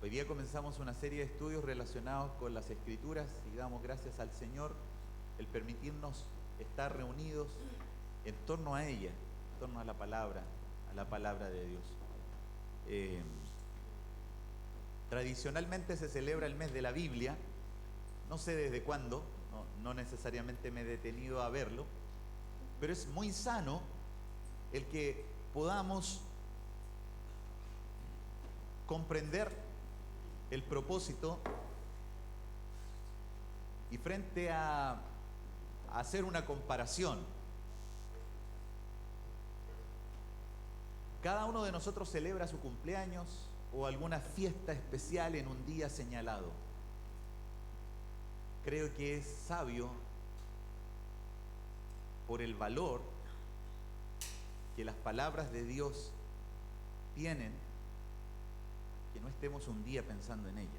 Hoy día comenzamos una serie de estudios relacionados con las Escrituras y damos gracias al Señor el permitirnos estar reunidos en torno a ella, en torno a la palabra de Dios. Tradicionalmente se celebra el mes de la Biblia, no sé desde cuándo, no necesariamente me he detenido a verlo, pero es muy sano el que podamos comprender el propósito y frente a hacer una comparación. Cada uno de nosotros celebra su cumpleaños o alguna fiesta especial en un día señalado. Creo que es sabio, por el valor que las palabras de Dios tienen, que no estemos un día pensando en ellas,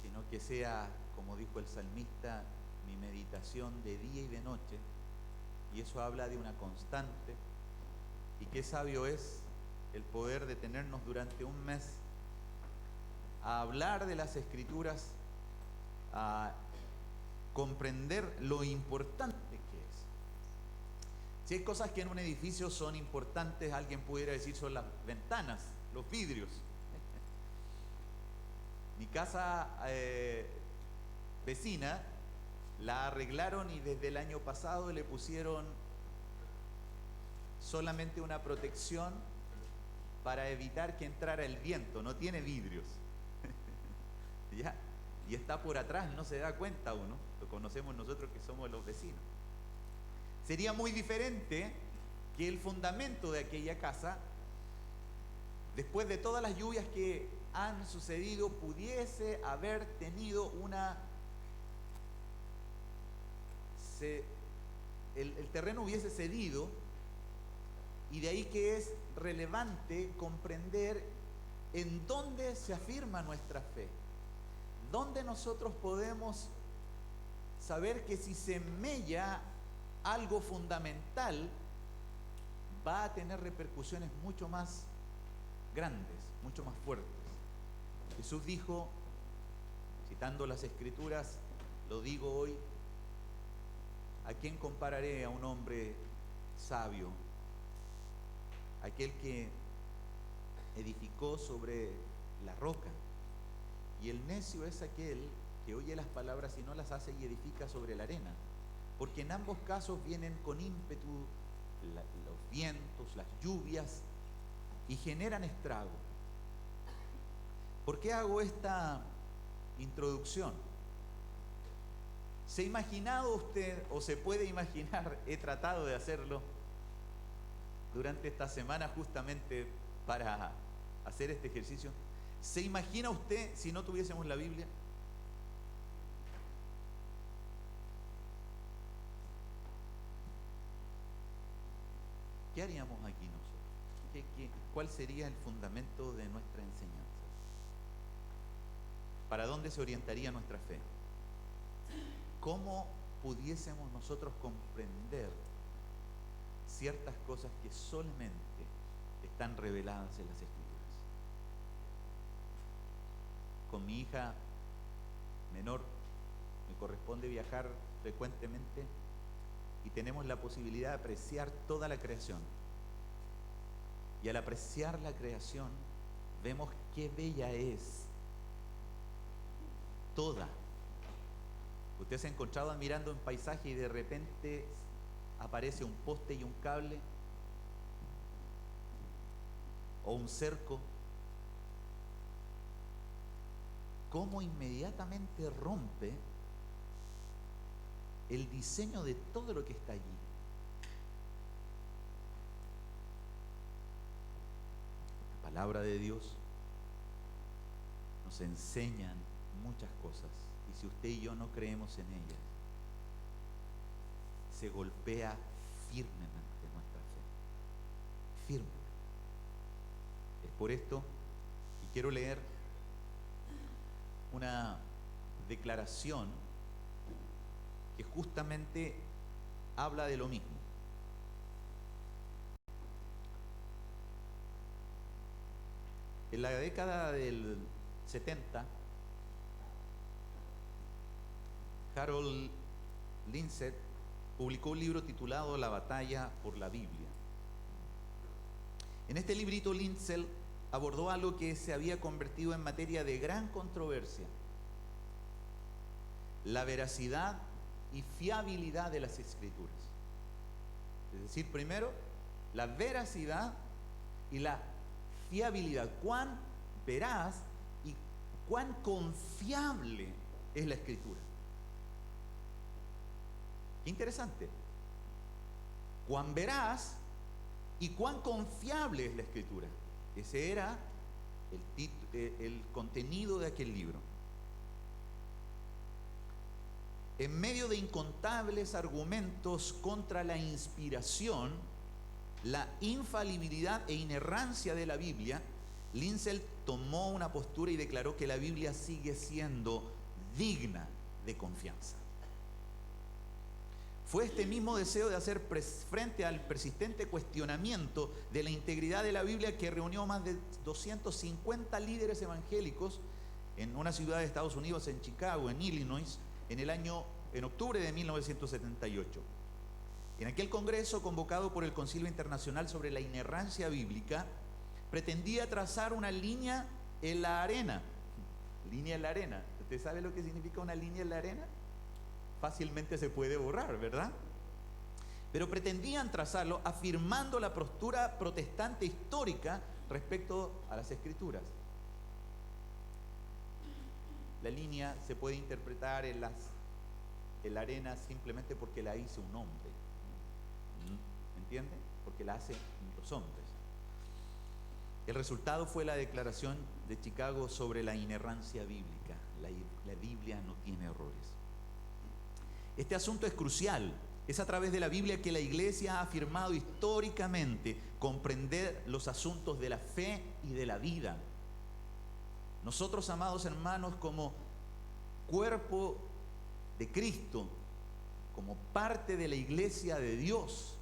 sino que sea, como dijo el salmista, mi meditación de día y de noche, y eso habla de una constante. Y qué sabio es el poder detenernos durante un mes a hablar de las Escrituras, a comprender lo importante que es. Si hay cosas que en un edificio son importantes, alguien pudiera decir son las ventanas, los vidrios. Mi casa vecina la arreglaron y desde el año pasado le pusieron solamente una protección para evitar que entrara el viento, no tiene vidrios. ¿Ya? Y está por atrás, no se da cuenta uno, lo conocemos nosotros que somos los vecinos. Sería muy diferente que el fundamento de aquella casa, después de todas las lluvias que han sucedido, pudiese haber tenido el terreno hubiese cedido, y de ahí que es relevante comprender en dónde se afirma nuestra fe, dónde nosotros podemos saber que si se mella algo fundamental, va a tener repercusiones mucho más grandes, mucho más fuertes. Jesús dijo, citando las Escrituras, lo digo hoy, ¿a quién compararé? A un hombre sabio, aquel que edificó sobre la roca. Y el necio es aquel que oye las palabras y no las hace y edifica sobre la arena. Porque en ambos casos vienen con ímpetu los vientos, las lluvias, y generan estrago. ¿Por qué hago esta introducción? ¿Se ha imaginado usted, o se puede imaginar, he tratado de hacerlo durante esta semana justamente para hacer este ejercicio, ¿se imagina usted si no tuviésemos la Biblia? ¿Qué haríamos aquí nosotros? ¿Cuál sería el fundamento de nuestra enseñanza? ¿Para dónde se orientaría nuestra fe? ¿Cómo pudiésemos nosotros comprender ciertas cosas que solamente están reveladas en las Escrituras? Con mi hija menor me corresponde viajar frecuentemente y tenemos la posibilidad de apreciar toda la creación. Y al apreciar la creación, vemos qué bella es toda. Usted se ha encontrado mirando un paisaje y de repente aparece un poste y un cable, o un cerco. ¿Cómo inmediatamente rompe el diseño de todo lo que está allí? La palabra de Dios nos enseña muchas cosas, y si usted y yo no creemos en ellas, se golpea firmemente nuestra fe, firme. Es por esto que quiero leer una declaración que justamente habla de lo mismo. En la década del 70, Harold Lindsey publicó un libro titulado La batalla por la Biblia. En este librito Lindsey abordó algo que se había convertido en materia de gran controversia: la veracidad y fiabilidad de las Escrituras. Es decir, primero, la veracidad y la fiabilidad. Cuán veraz y cuán confiable es la Escritura. Qué interesante. Cuán veraz y cuán confiable es la Escritura. Ese era el contenido de aquel libro. En medio de incontables argumentos contra la inspiración, la infalibilidad e inerrancia de la Biblia, Lindsey tomó una postura y declaró que la Biblia sigue siendo digna de confianza. Fue este mismo deseo de hacer frente al persistente cuestionamiento de la integridad de la Biblia que reunió más de 250 líderes evangélicos en una ciudad de Estados Unidos, en Chicago, en Illinois, en octubre de 1978. En aquel congreso, convocado por el Concilio Internacional sobre la Inerrancia Bíblica, pretendía trazar una línea en la arena. Línea en la arena. ¿Usted sabe lo que significa una línea en la arena? Fácilmente se puede borrar, ¿verdad? Pero pretendían trazarlo afirmando la postura protestante histórica respecto a las Escrituras. La línea se puede interpretar en la arena simplemente porque la hizo un hombre. ¿Entiende? Porque la hacen los hombres. El resultado fue la declaración de Chicago sobre la inerrancia bíblica. La Biblia no tiene errores. Este asunto es crucial. Es a través de la Biblia que la Iglesia ha afirmado históricamente comprender los asuntos de la fe y de la vida. Nosotros, amados hermanos, como cuerpo de Cristo, como parte de la Iglesia de Dios,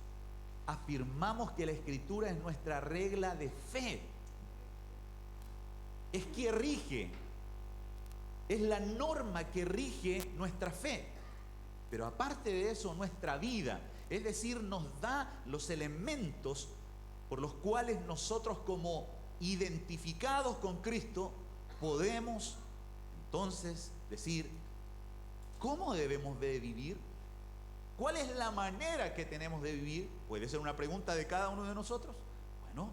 afirmamos que la Escritura es nuestra regla de fe. Es que rige, es la norma que rige nuestra fe. Pero aparte de eso, nuestra vida, es decir, nos da los elementos por los cuales nosotros, como identificados con Cristo, podemos entonces decir cómo debemos de vivir, cuál es la manera que tenemos de vivir. Puede ser una pregunta de cada uno de nosotros. Bueno,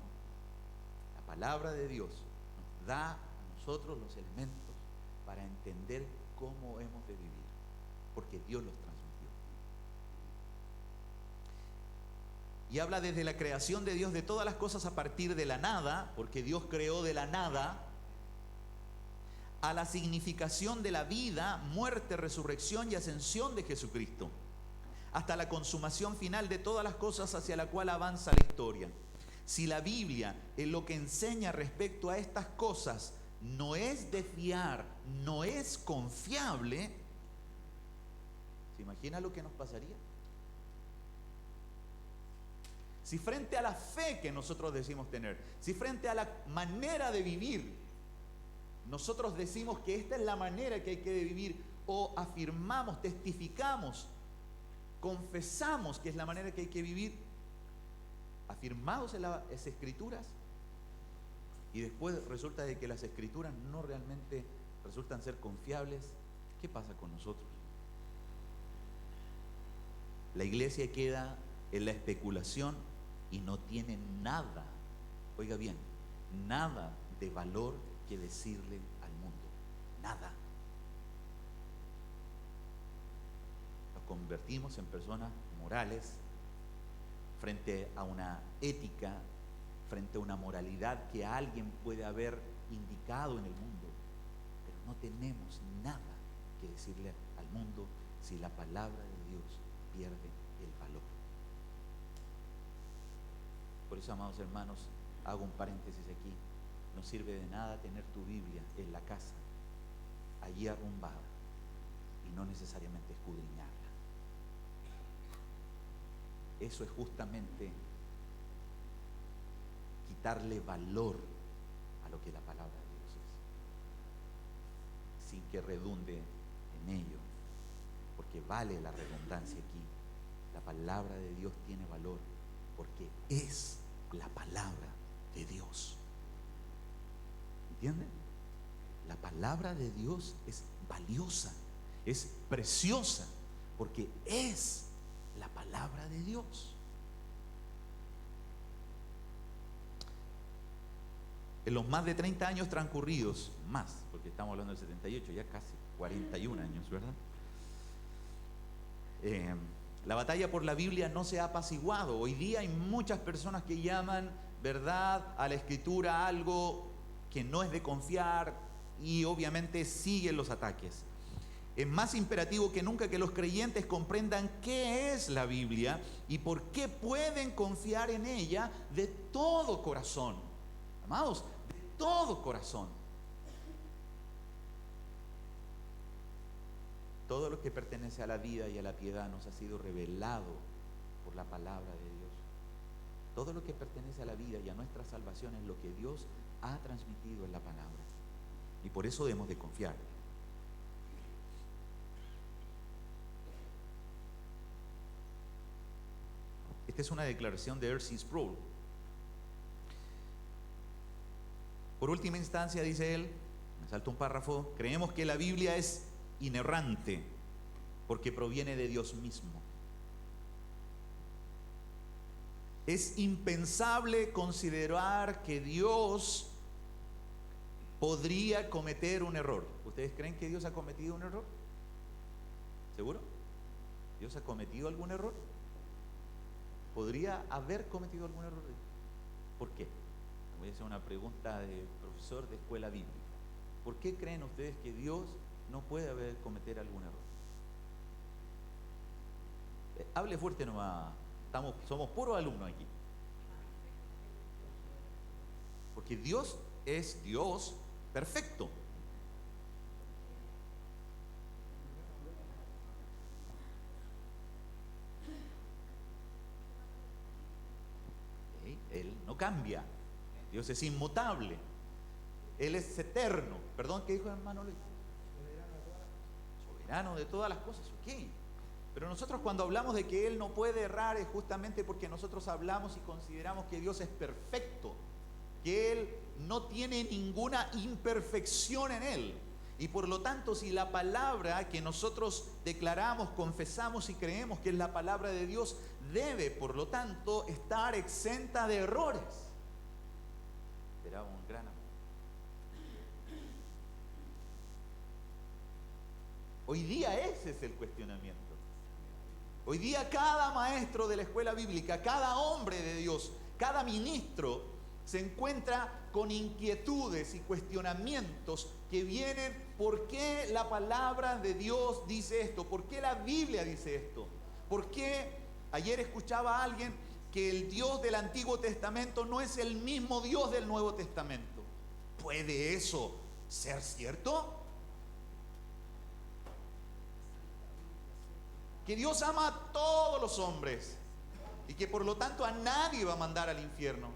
la palabra de Dios nos da a nosotros los elementos para entender cómo hemos de vivir, porque Dios los transmitió. Y habla desde la creación de Dios de todas las cosas a partir de la nada, porque Dios creó de la nada, a la significación de la vida, muerte, resurrección y ascensión de Jesucristo, hasta la consumación final de todas las cosas hacia la cual avanza la historia. Si la Biblia en lo que enseña respecto a estas cosas no es de fiar, no es confiable, ¿se imagina lo que nos pasaría? Si frente a la fe que nosotros decimos tener, si frente a la manera de vivir, nosotros decimos que esta es la manera que hay que vivir, o afirmamos, testificamos, confesamos que es la manera que hay que vivir, afirmados en las Escrituras, y después resulta de que las Escrituras no realmente resultan ser confiables, ¿qué pasa con nosotros? La iglesia queda en la especulación y no tiene nada, oiga bien, nada de valor que decirle al mundo, nada. Nos convertimos en personas morales frente a una ética, frente a una moralidad que alguien puede haber indicado en el mundo, pero no tenemos nada que decirle al mundo si la palabra de Dios pierde el valor. Por eso, amados hermanos, hago un paréntesis aquí. No sirve de nada tener tu Biblia en la casa, allí arrumbada, y no necesariamente escudriñarla. Eso es justamente quitarle valor a lo que la palabra de Dios es, sin que redunde en ello, porque vale la redundancia aquí. La palabra de Dios tiene valor porque es la palabra de Dios. ¿Entienden? La palabra de Dios es valiosa, es preciosa, porque es la palabra de Dios. En los más de 30 años transcurridos, más, porque estamos hablando del 78, ya casi 41 años, ¿verdad? La batalla por la Biblia no se ha apaciguado. Hoy día hay muchas personas que llaman, ¿verdad?, a la Escritura algo que no es de confiar, y obviamente siguen los ataques. Es más imperativo que nunca que los creyentes comprendan qué es la Biblia y por qué pueden confiar en ella de todo corazón. Amados, de todo corazón. Todo lo que pertenece a la vida y a la piedad nos ha sido revelado por la palabra de Dios. Todo lo que pertenece a la vida y a nuestra salvación es lo que Dios ha transmitido en la palabra. Y por eso debemos de confiar. Esta es una declaración de R.C. Sproul. Por última instancia, dice él, me salto un párrafo: creemos que la Biblia es inerrante porque proviene de Dios mismo. Es impensable considerar que Dios podría cometer un error. ¿Ustedes creen que Dios ha cometido un error? ¿Seguro? ¿Dios ha cometido algún error? ¿Podría haber cometido algún error? ¿Por qué? Voy a hacer una pregunta de profesor de escuela bíblica. ¿Por qué creen ustedes que Dios no puede haber cometer algún error? Hable fuerte nomás. Somos puros alumnos aquí. Porque Dios es Dios perfecto. Él no cambia. Dios es inmutable. Él es eterno. Perdón, ¿qué dijo el hermano Luis? Soberano de todas las cosas, ok. Pero nosotros cuando hablamos de que Él no puede errar es justamente porque nosotros hablamos y consideramos que Dios es perfecto, que Él no tiene ninguna imperfección en Él. Y por lo tanto, si la palabra que nosotros declaramos, confesamos y creemos que es la palabra de Dios, debe, por lo tanto, estar exenta de errores. Será un gran amor. Hoy día ese es el cuestionamiento. Hoy día cada maestro de la escuela bíblica, cada hombre de Dios, cada ministro se encuentra con inquietudes y cuestionamientos que vienen: ¿por qué la palabra de Dios dice esto? ¿Por qué la Biblia dice esto? ¿Por qué? Ayer escuchaba a alguien que el Dios del Antiguo Testamento no es el mismo Dios del Nuevo Testamento. ¿Puede eso ser cierto? Que Dios ama a todos los hombres y que por lo tanto a nadie va a mandar al infierno.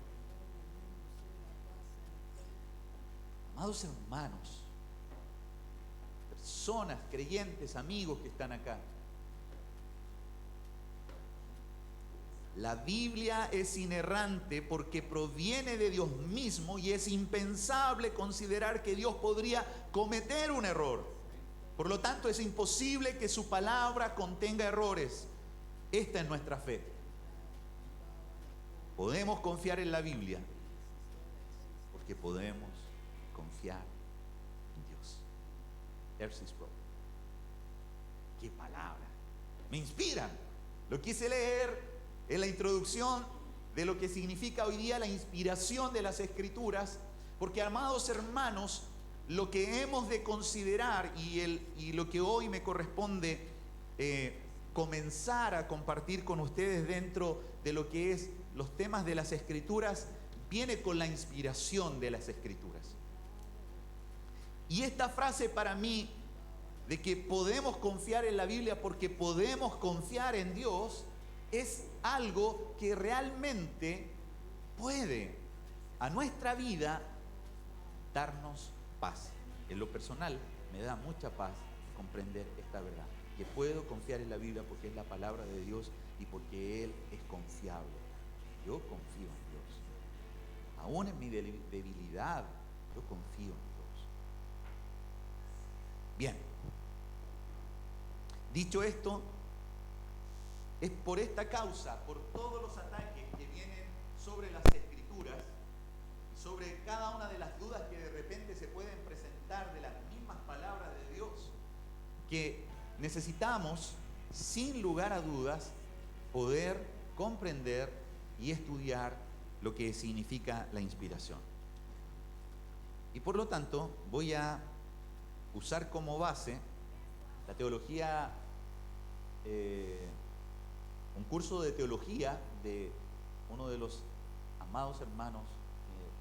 Amados hermanos, personas, creyentes, amigos que están acá, la Biblia es inerrante porque proviene de Dios mismo y es impensable considerar que Dios podría cometer un error. Por lo tanto, es imposible que su palabra contenga errores. Esta es nuestra fe. Podemos confiar en la Biblia porque podemos confiar en Dios. R.C. Sproul. ¡Qué palabra! Me inspiran. Lo quise leer en la introducción de lo que significa hoy día la inspiración de las Escrituras, porque, amados hermanos, lo que hemos de considerar y lo que hoy me corresponde comenzar a compartir con ustedes dentro de lo que es los temas de las Escrituras, viene con la inspiración de las Escrituras. Y esta frase para mí, de que podemos confiar en la Biblia porque podemos confiar en Dios, es algo que realmente puede a nuestra vida darnos paz. En lo personal, me da mucha paz comprender esta verdad, que puedo confiar en la Biblia porque es la palabra de Dios y porque Él es confiable. Yo confío en Dios. Aún en mi debilidad, yo confío en Dios. Bien. Dicho esto, es por esta causa, por todos los ataques que vienen sobre las Escrituras, sobre cada una de las dudas que de repente se pueden presentar de las mismas palabras de Dios, que necesitamos, sin lugar a dudas, poder comprender y estudiar lo que significa la inspiración. Y por lo tanto, voy a usar como base la teología, un curso de teología de uno de los amados hermanos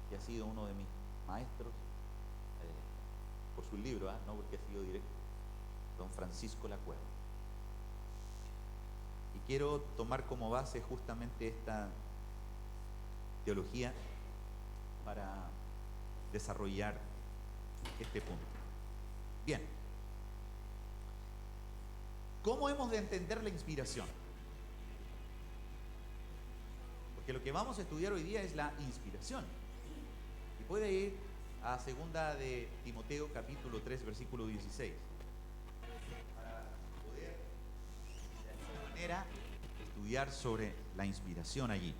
que ha sido uno de mis maestros, por su libro, no porque ha sido directo, don Francisco La Cueva. Y quiero tomar como base justamente esta teología para desarrollar este punto. Bien, ¿cómo hemos de entender la inspiración? Porque lo que vamos a estudiar hoy día es la inspiración. Y puede ir a 2 de Timoteo capítulo 3 versículo 16 para poder de alguna manera estudiar sobre la inspiración allí.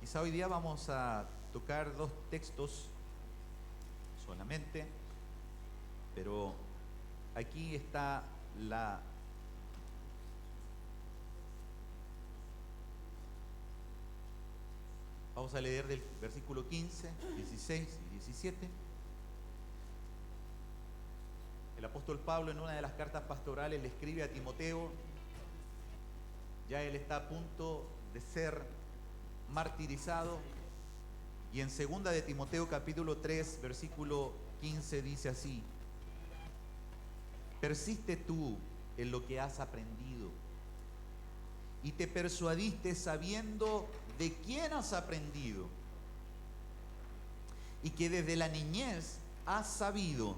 Quizá hoy día vamos a tocar 2 textos solamente, pero aquí está la vamos a leer del versículo 15, 16 y 17. El apóstol Pablo en una de las cartas pastorales le escribe a Timoteo, ya él está a punto de ser martirizado, y en 2 de Timoteo capítulo 3 versículo 15 dice así: persiste tú en lo que has aprendido y te persuadiste sabiendo de quién has aprendido y que desde la niñez has sabido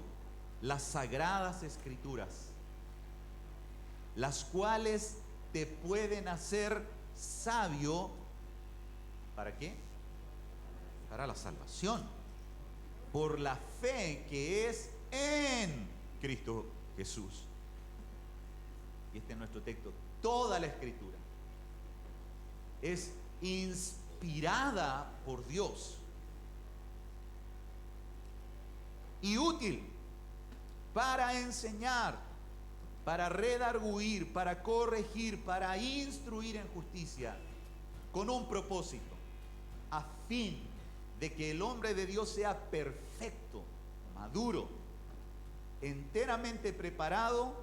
las sagradas escrituras, las cuales te pueden hacer sabio. ¿Para qué? Para la salvación, por la fe que es en Cristo Jesús. Y este es nuestro texto. Toda la escritura es inspirada por Dios y útil para enseñar, para redarguir, para corregir, para instruir en justicia, con un propósito, a fin de que el hombre de Dios sea perfecto, maduro, enteramente preparado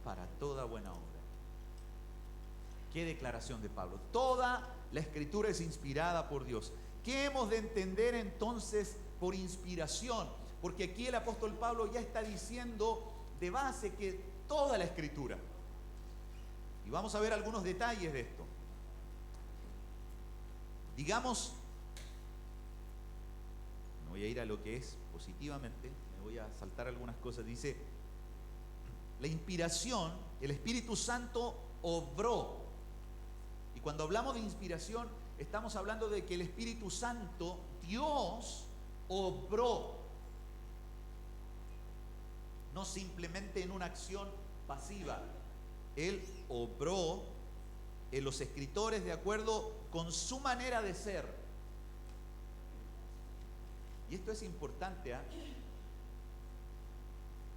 para toda buena obra. Qué declaración de Pablo. Toda la escritura es inspirada por Dios. ¿Qué hemos de entender entonces por inspiración? Porque aquí el apóstol Pablo ya está diciendo de base que toda la escritura. Y vamos a ver algunos detalles de esto. Digamos, no voy a ir a lo que es positivamente, me voy a saltar algunas cosas. Dice, la inspiración, el Espíritu Santo obró. Y cuando hablamos de inspiración, estamos hablando de que el Espíritu Santo, Dios, obró. No simplemente en una acción pasiva. Él obró en los escritores de acuerdo con su manera de ser. Y esto es importante, ¿eh?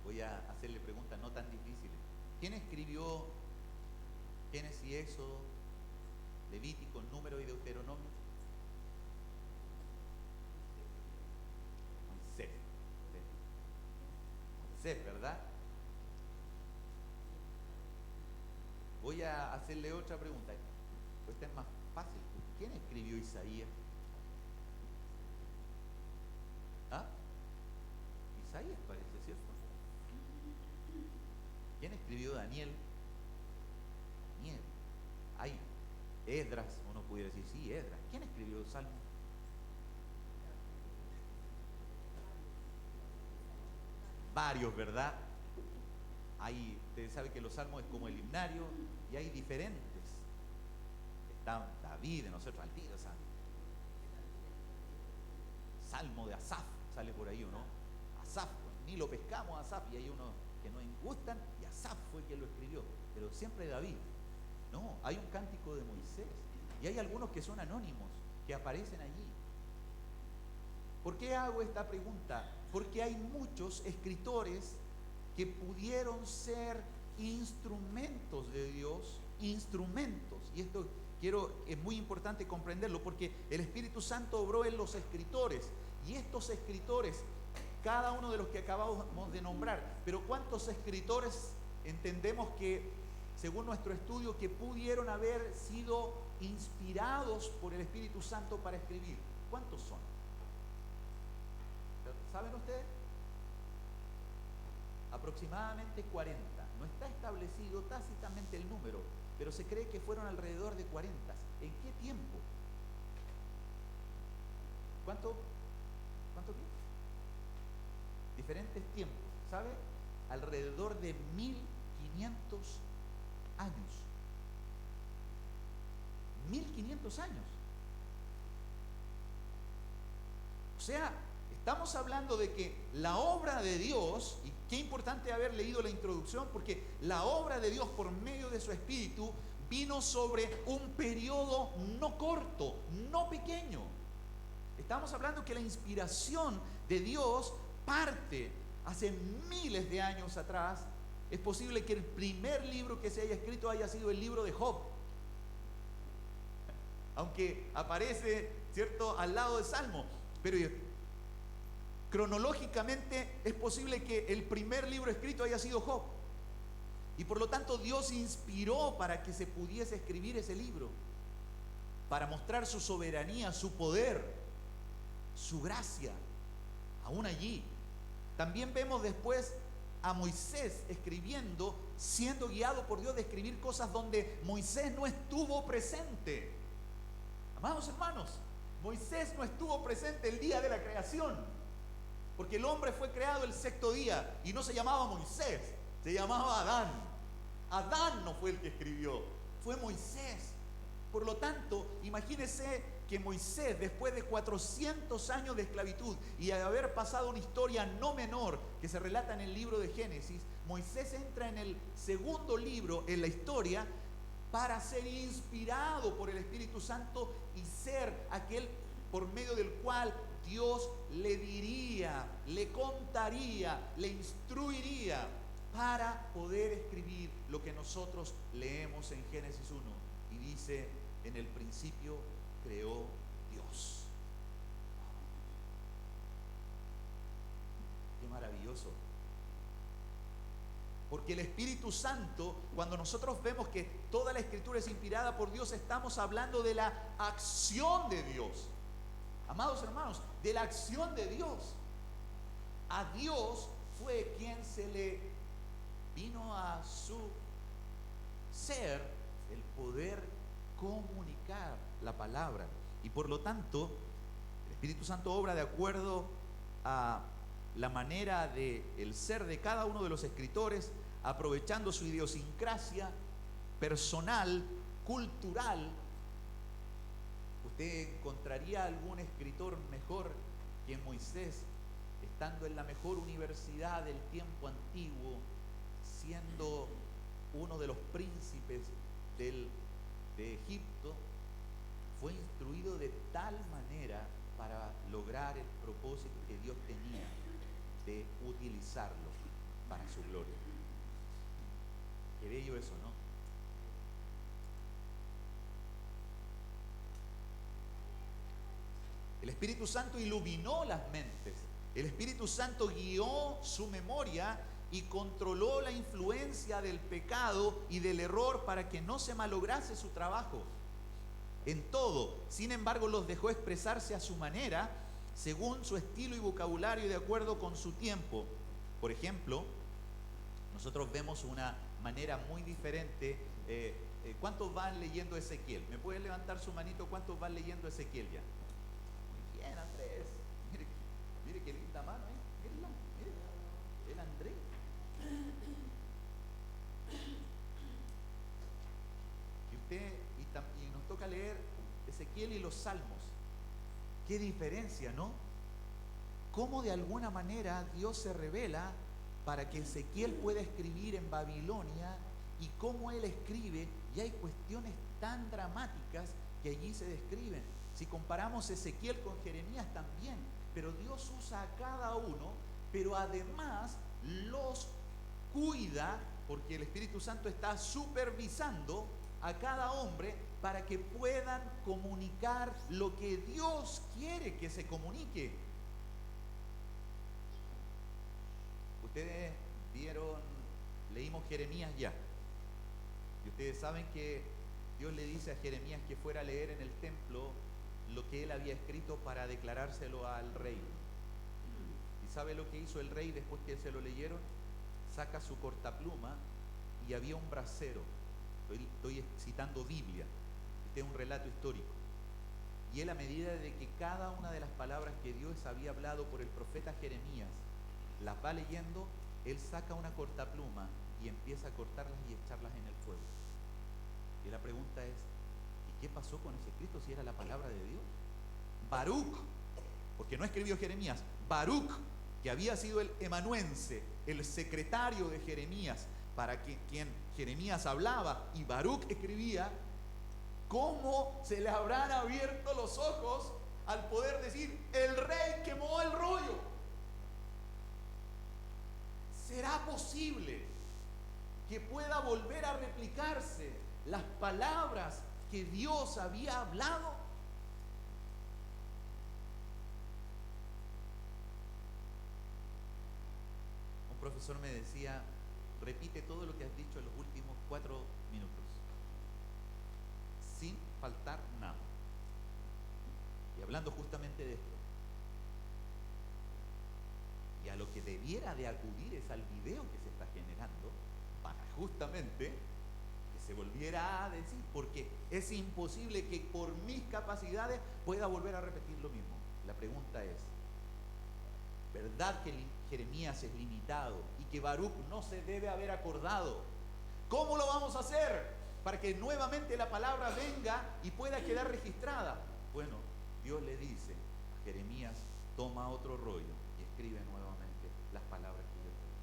Voy a hacerle preguntas no tan difíciles. ¿Quién escribió Génesis y Éxodo, Levítico, Número y Deuteronomio? Moisés. Moisés, ¿verdad? Voy a hacerle otra pregunta. Esta es más fácil. ¿Quién escribió Isaías? ¿Ah? Isaías parece, ¿cierto? ¿Quién escribió Daniel? Esdras, uno pudiera decir, sí, Esdras. ¿Quién escribió el Salmo? Varios, ¿verdad? Ustedes saben que los salmos es como el himnario y hay diferentes. Está David, de nosotros, al tiro, Salmo de Asaf, sale por ahí, ¿o no? Asaf, pues, ni lo pescamos a Asaf, y hay unos que nos gustan, y Asaf fue quien lo escribió, pero siempre David. No, hay un cántico de Moisés, y hay algunos que son anónimos, que aparecen allí. ¿Por qué hago esta pregunta? Porque hay muchos escritores que pudieron ser instrumentos de Dios, instrumentos, y esto es muy importante comprenderlo, porque el Espíritu Santo obró en los escritores, y estos escritores, cada uno de los que acabamos de nombrar, pero ¿cuántos escritores entendemos que, según nuestro estudio, que pudieron haber sido inspirados por el Espíritu Santo para escribir? ¿Cuántos son? ¿Saben ustedes? Aproximadamente 40. No está establecido tácitamente el número, pero se cree que fueron alrededor de 40. ¿En qué tiempo? ¿Cuánto tiempo? Diferentes tiempos, ¿sabe? Alrededor de 1500 años. 1500 años. O sea, estamos hablando de que la obra de Dios, y qué importante haber leído la introducción, porque la obra de Dios por medio de su Espíritu vino sobre un periodo no corto, no pequeño. Estamos hablando que la inspiración de Dios parte hace miles de años atrás. Es posible que el primer libro que se haya escrito haya sido el libro de Job, aunque aparece, ¿cierto?, al lado del Salmo, pero cronológicamente es posible que el primer libro escrito haya sido Job, y por lo tanto Dios inspiró para que se pudiese escribir ese libro, para mostrar su soberanía, su poder, su gracia, aún allí. También vemos después a Moisés escribiendo, siendo guiado por Dios de escribir cosas donde Moisés no estuvo presente. Amados hermanos, Moisés no estuvo presente el día de la creación, porque el hombre fue creado el sexto día y no se llamaba Moisés, se llamaba Adán. Adán no fue el que escribió, fue Moisés. Por lo tanto, imagínense que Moisés, después de 400 años de esclavitud y de haber pasado una historia no menor que se relata en el libro de Génesis, Moisés entra en el segundo libro en la historia para ser inspirado por el Espíritu Santo y ser aquel por medio del cual Dios le diría, le contaría, le instruiría para poder escribir lo que nosotros leemos en Génesis 1. Y dice, en el principio creó Dios. Qué maravilloso. Porque el Espíritu Santo, cuando nosotros vemos que toda la Escritura es inspirada por Dios, estamos hablando de la acción de Dios. Amados hermanos, de la acción de Dios. A Dios fue quien se le vino a su ser el poder comunicar la palabra. Y por lo tanto, el Espíritu Santo obra de acuerdo a la manera del ser de cada uno de los escritores, aprovechando su idiosincrasia personal, cultural. ¿Usted encontraría algún escritor mejor que Moisés, estando en la mejor universidad del tiempo antiguo, siendo uno de los príncipes de Egipto? Fue instruido de tal manera para lograr el propósito que Dios tenía de utilizarlo para su gloria. Qué bello eso, ¿no? El Espíritu Santo iluminó las mentes. El Espíritu Santo guió su memoria y controló la influencia del pecado y del error para que no se malograse su trabajo en todo. Sin embargo, los dejó expresarse a su manera, según su estilo y vocabulario y de acuerdo con su tiempo. Por ejemplo, nosotros vemos una manera muy diferente ¿cuántos van leyendo Ezequiel? ¿Me puede levantar su manito? ¿Cuántos van leyendo Ezequiel ya? Muy bien, Andrés. Mire, mire qué linda mano, ¿eh? Mírenla, mire. El Andrés. Y nos toca leer Ezequiel y los Salmos. Qué diferencia, ¿no? Cómo de alguna manera Dios se revela para que Ezequiel pueda escribir en Babilonia, y cómo él escribe, y hay cuestiones tan dramáticas que allí se describen. Si comparamos Ezequiel con Jeremías también, pero Dios usa a cada uno, pero además los cuida, porque el Espíritu Santo está supervisando a cada hombre para que puedan comunicar lo que Dios quiere que se comunique. Ustedes leímos Jeremías ya, y ustedes saben que Dios le dice a Jeremías que fuera a leer en el templo lo que él había escrito para declarárselo al rey. ¿Y sabe lo que hizo el rey después que se lo leyeron? Saca su cortapluma y había un brasero. Estoy citando Biblia, este es un relato histórico. Y él, a medida de que cada una de las palabras que Dios había hablado por el profeta Jeremías las va leyendo, él saca una cortapluma y empieza a cortarlas y echarlas en el fuego. Y la pregunta es, ¿y qué pasó con ese escrito si era la palabra de Dios? Baruch, porque no escribió Jeremías, Baruch, que había sido el emanuense, el secretario de Jeremías, para quien Jeremías hablaba, y Baruch escribía, ¿cómo se le habrán abierto los ojos al poder decir, el rey quemó el rollo? ¿Será posible que pueda volver a replicarse las palabras que Dios había hablado? Un profesor me decía, repite todo lo que has dicho en los últimos 4 minutos, sin faltar nada. Y hablando justamente de esto, y a lo que debiera de acudir es al video que se está generando, para justamente que se volviera a decir, porque es imposible que por mis capacidades pueda volver a repetir lo mismo. La pregunta es, ¿verdad que Jeremías es limitado y que Baruch no se debe haber acordado? ¿Cómo lo vamos a hacer para que nuevamente la palabra venga y pueda quedar registrada? Bueno, Dios le dice a Jeremías, toma otro rollo y escribe nuevamente las palabras que yo te doy.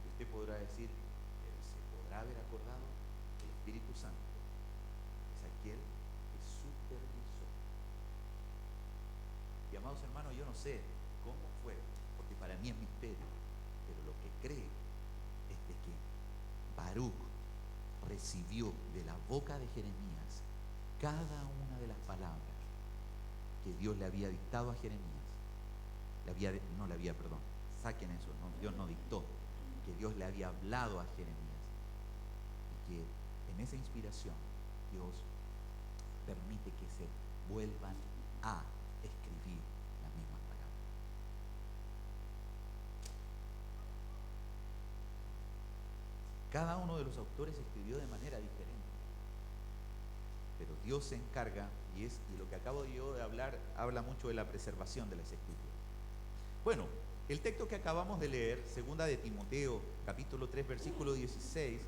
Y usted podrá decir, ¿se podrá haber acordado? El Espíritu Santo es aquel que supervisó. Y amados hermanos, yo no sé cómo fue, porque para mí es misterio, pero lo que creo es de que Baruch recibió de la boca de Jeremías cada una de las palabras que Dios le había dictado a Jeremías. Saquen eso, Dios no dictó, que Dios le había hablado a Jeremías, y que en esa inspiración Dios permite que se vuelvan a escribir las mismas palabras. Cada uno de los autores escribió de manera diferente, pero Dios se encarga, y lo que acabo yo de hablar habla mucho de la preservación de las escrituras. Bueno, el texto que acabamos de leer, segunda de Timoteo, capítulo 3, versículo 16,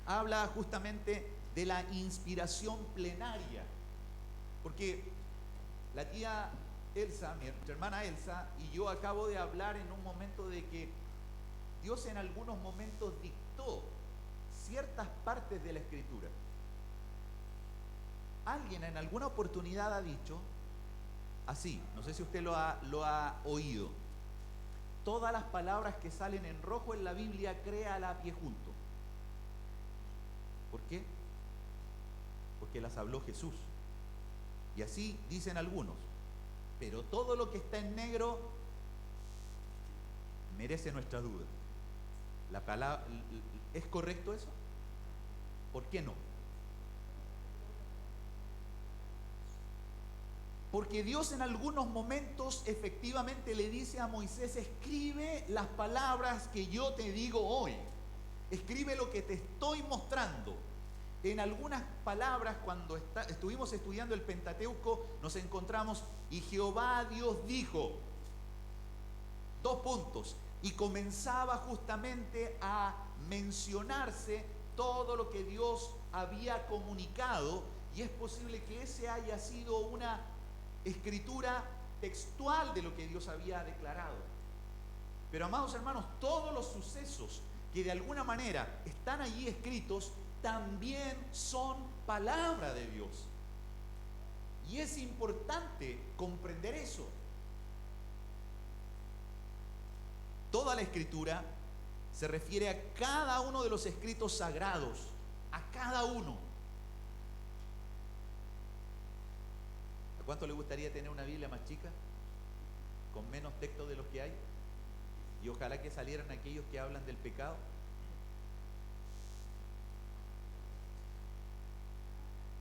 habla justamente de la inspiración plenaria, porque la tía Elsa, mi hermana Elsa, y yo acabo de hablar en un momento de que Dios en algunos momentos dictó ciertas partes de la Escritura. Alguien en alguna oportunidad ha dicho así, no sé si usted lo ha oído: todas las palabras que salen en rojo en la Biblia, créala a pie junto. ¿Por qué? Porque las habló Jesús. Y así dicen algunos. Pero todo lo que está en negro merece nuestra duda. ¿Es correcto eso? ¿Por qué no? Porque Dios en algunos momentos efectivamente le dice a Moisés: escribe las palabras que yo te digo hoy. escribe lo que te estoy mostrando. En algunas palabras, cuando estuvimos estudiando el Pentateuco, nos encontramos, y Jehová Dios dijo, dos puntos, y comenzaba justamente a mencionarse todo lo que Dios había comunicado, y es posible que ese haya sido una escritura textual de lo que Dios había declarado. Pero, amados hermanos, todos los sucesos que de alguna manera están allí escritos también son palabra de Dios. Y es importante comprender eso. Toda la escritura se refiere a cada uno de los escritos sagrados, a cada uno. ¿A cuánto le gustaría tener una Biblia más chica, con menos texto de los que hay? Y ojalá que salieran aquellos que hablan del pecado.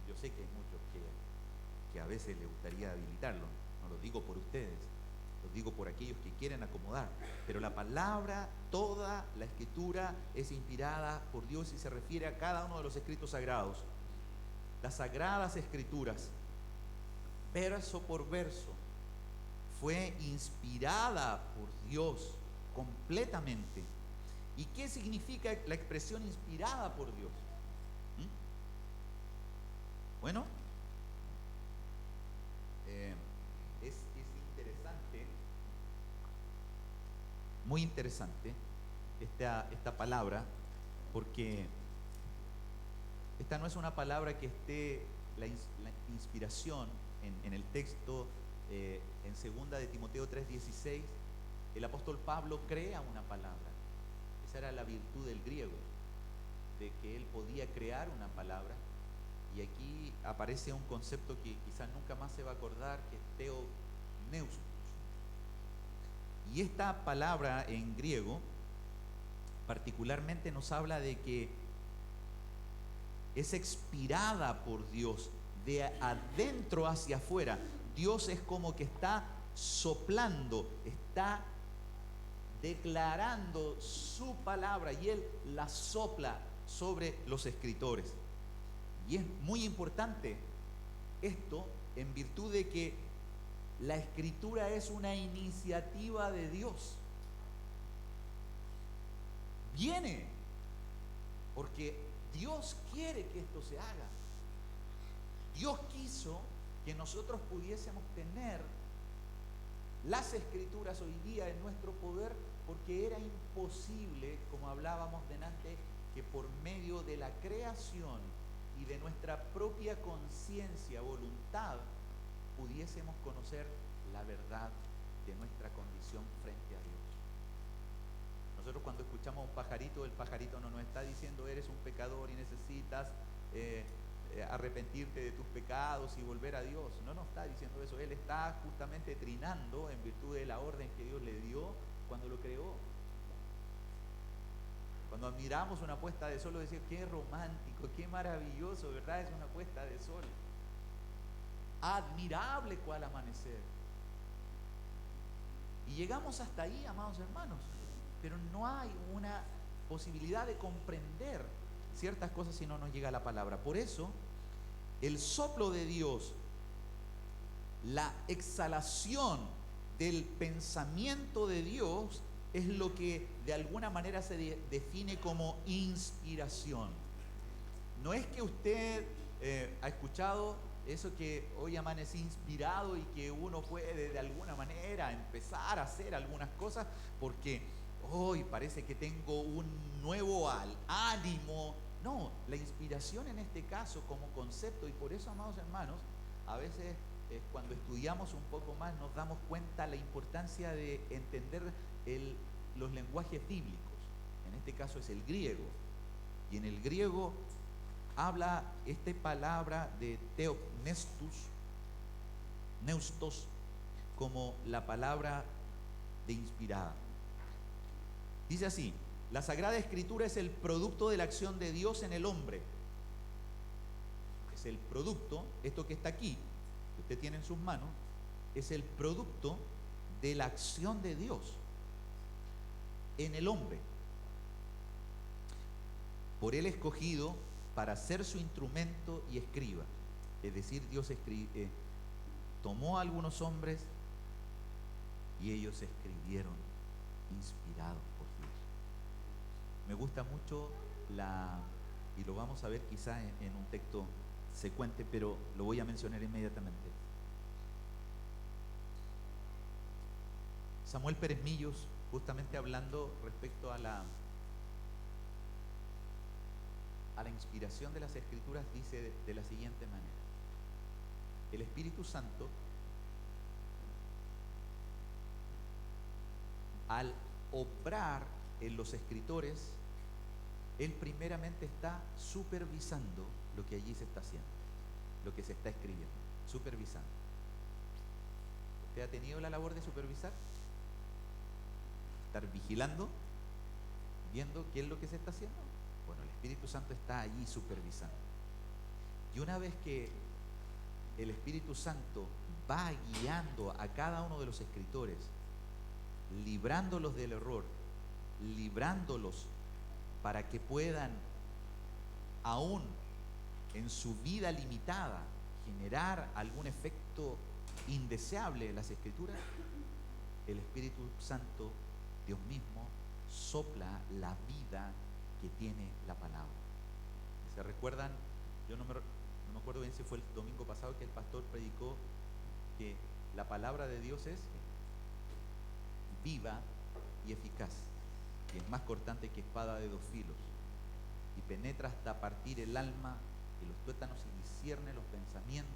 Yo sé que hay muchos que a veces les gustaría habilitarlo. No lo digo por ustedes, lo digo por aquellos que quieren acomodar. Pero la palabra, toda la escritura es inspirada por Dios y se refiere a cada uno de los escritos sagrados. Las sagradas escrituras, verso por verso, fue inspirada por Dios completamente. ¿Y qué significa la expresión inspirada por Dios? Bueno, es interesante, muy interesante esta palabra, porque esta no es una palabra que esté la inspiración en el texto. En 2 de Timoteo 3:16, el apóstol Pablo crea una palabra. Esa era la virtud del griego, de que él podía crear una palabra. Y aquí aparece un concepto que quizás nunca más se va a acordar, que es theopneustos. Y esta palabra en griego particularmente nos habla de que es expirada por Dios, de adentro hacia afuera. Dios es como que está soplando, está declarando su palabra y Él la sopla sobre los escritores. Y es muy importante esto en virtud de que la escritura es una iniciativa de Dios. Viene porque Dios quiere que esto se haga. Dios quiso que nosotros pudiésemos tener las escrituras hoy día en nuestro poder, porque era imposible, como hablábamos delante, que por medio de la creación y de nuestra propia conciencia, voluntad, pudiésemos conocer la verdad de nuestra condición frente a Dios. Nosotros cuando escuchamos a un pajarito, el pajarito no nos está diciendo eres un pecador y necesitas arrepentirte de tus pecados y volver a Dios. No nos está diciendo eso. Él está justamente trinando en virtud de la orden que Dios le dio cuando lo creó. Cuando admiramos una puesta de sol, decimos qué romántico, qué maravilloso, ¿verdad? Es una puesta de sol. Admirable cual amanecer. Y llegamos hasta ahí, amados hermanos, pero no hay una posibilidad de comprender ciertas cosas si no nos llega la palabra. Por eso, el soplo de Dios, la exhalación del pensamiento de Dios, es lo que de alguna manera se define como inspiración. No es que usted ha escuchado eso que hoy amanece inspirado y que uno puede de alguna manera empezar a hacer algunas cosas porque hoy parece que tengo un nuevo ánimo. No, la inspiración en este caso como concepto, y por eso, amados hermanos, a veces cuando estudiamos un poco más nos damos cuenta la importancia de entender los lenguajes bíblicos. En este caso es el griego, y en el griego habla esta palabra de neustos, como la palabra de inspirada. Dice así: la Sagrada Escritura es el producto de la acción de Dios en el hombre. Es el producto, esto que está aquí, que usted tiene en sus manos, es el producto de la acción de Dios en el hombre. por él escogido para ser su instrumento y escriba. Es decir, Dios tomó a algunos hombres y ellos escribieron inspirados por Dios. Me gusta mucho y lo vamos a ver quizá en un texto secuente, pero lo voy a mencionar inmediatamente. Samuel Pérez Millos, justamente hablando respecto a la inspiración de las Escrituras, dice de la siguiente manera: el Espíritu Santo, al obrar en los escritores, él primeramente está supervisando lo que allí se está haciendo, lo que se está escribiendo, supervisando. ¿Usted ha tenido la labor de supervisar? Estar vigilando, viendo qué es lo que se está haciendo. Bueno, el Espíritu Santo está allí supervisando. Y una vez que el Espíritu Santo va guiando a cada uno de los escritores, librándolos del error, librándolos para que puedan, aún en su vida limitada, generar algún efecto indeseable en las Escrituras, el Espíritu Santo, Dios mismo, sopla la vida que tiene la palabra. ¿Se recuerdan? Yo no me acuerdo bien si fue el domingo pasado que el pastor predicó que la palabra de Dios es viva y eficaz, y es más cortante que espada de dos filos, y penetra hasta partir el alma y los tuétanos, y discierne los pensamientos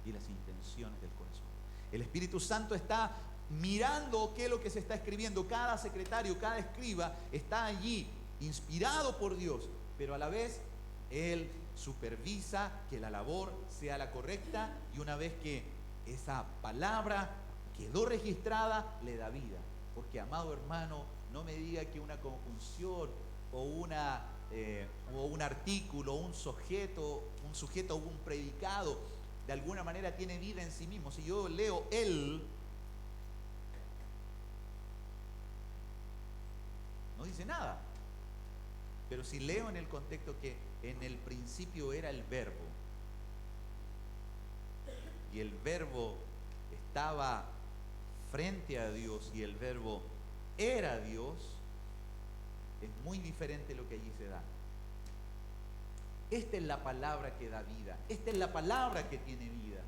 y las intenciones del corazón. El Espíritu Santo está mirando qué es lo que se está escribiendo. Cada secretario, cada escriba está allí inspirado por Dios, pero a la vez él supervisa que la labor sea la correcta, y una vez que esa palabra quedó registrada, le da vida. Porque, amado hermano, no me diga que una conjunción o un artículo, un sujeto o un predicado de alguna manera tiene vida en sí mismo. Si yo leo él, no dice nada. Pero si leo en el contexto que en el principio era el verbo, y el verbo estaba frente a Dios y el verbo era Dios, es muy diferente lo que allí se da. Esta es la palabra que da vida, esta es la palabra que tiene vida,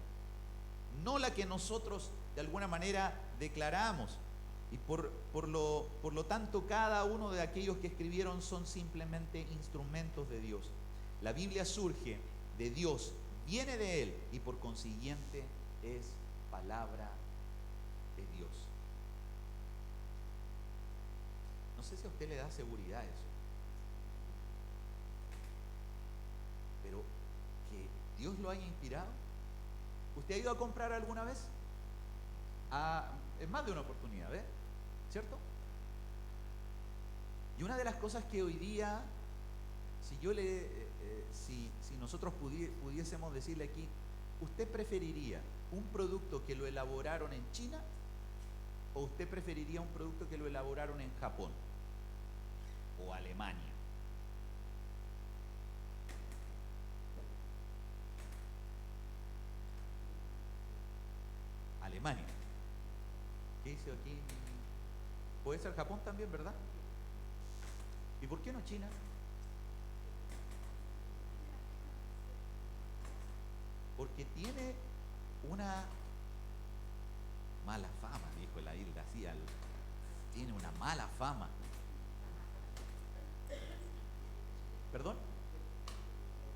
no la que nosotros de alguna manera declaramos. Y por lo tanto, cada uno de aquellos que escribieron son simplemente instrumentos de Dios. La Biblia surge de Dios, viene de Él, y por consiguiente es palabra de Dios. No sé si a usted le da seguridad eso, pero que Dios lo haya inspirado. ¿Usted ha ido a comprar alguna vez? Es más de una oportunidad, ¿ves? ¿Cierto? Y una de las cosas que hoy día, si nosotros pudiésemos decirle aquí, ¿usted preferiría un producto que lo elaboraron en China o usted preferiría un producto que lo elaboraron en Japón o Alemania? Alemania. ¿Qué dice aquí? Puede ser Japón también, ¿verdad? ¿Y por qué no China? Porque tiene una mala fama, dijo la isla así, tiene una mala fama. ¿Perdón?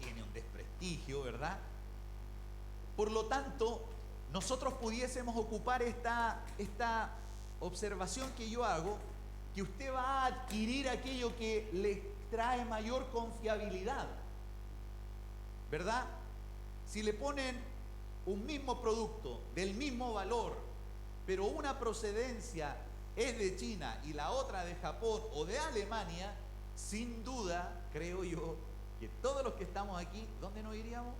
Tiene un desprestigio, ¿verdad? Por lo tanto, nosotros pudiésemos ocupar esta observación que yo hago, que usted va a adquirir aquello que le trae mayor confiabilidad, ¿verdad? Si le ponen un mismo producto del mismo valor, pero una procedencia es de China y la otra de Japón o de Alemania, sin duda, creo yo, que todos los que estamos aquí, ¿dónde nos iríamos?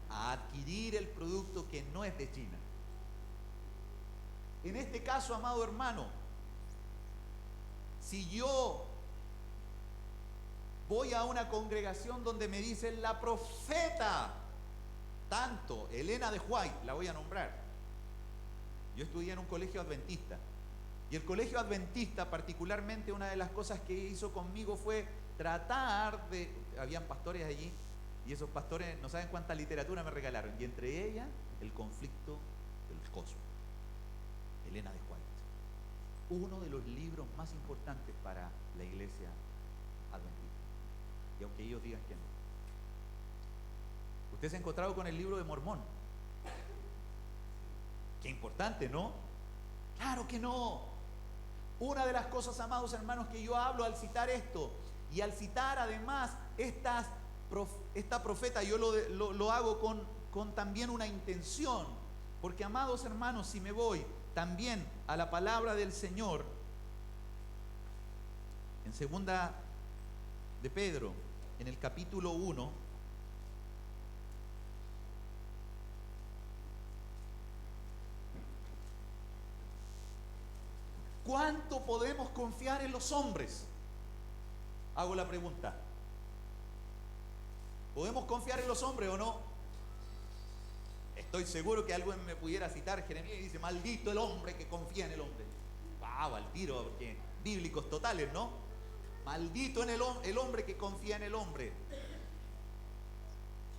A adquirir el producto que no es de China. En este caso, amado hermano, si yo voy a una congregación donde me dicen la profeta, tanto Elena de White, la voy a nombrar. Yo estudié en un colegio adventista. Y el colegio adventista, particularmente, una de las cosas que hizo conmigo fue tratar de... Habían pastores allí, y esos pastores no saben cuánta literatura me regalaron. Y entre ellas, el conflicto del cosmos. Elena de White. Uno de los libros más importantes para la iglesia adventista. Y aunque ellos digan que no. Usted se ha encontrado con el libro de Mormón. Qué importante, ¿no? Claro que no. Una de las cosas, amados hermanos, que yo hablo al citar esto, y al citar además esta profeta, yo lo hago con también una intención, porque, amados hermanos, si me voy también a la palabra del Señor, en segunda de Pedro, en el capítulo 1, ¿cuánto podemos confiar en los hombres? Hago la pregunta. ¿Podemos confiar en los hombres o no? Estoy seguro que alguien me pudiera citar Jeremías y dice, maldito el hombre que confía en el hombre. ¡Wow! Al tiro, porque bíblicos totales, ¿no? Maldito en el hombre que confía en el hombre,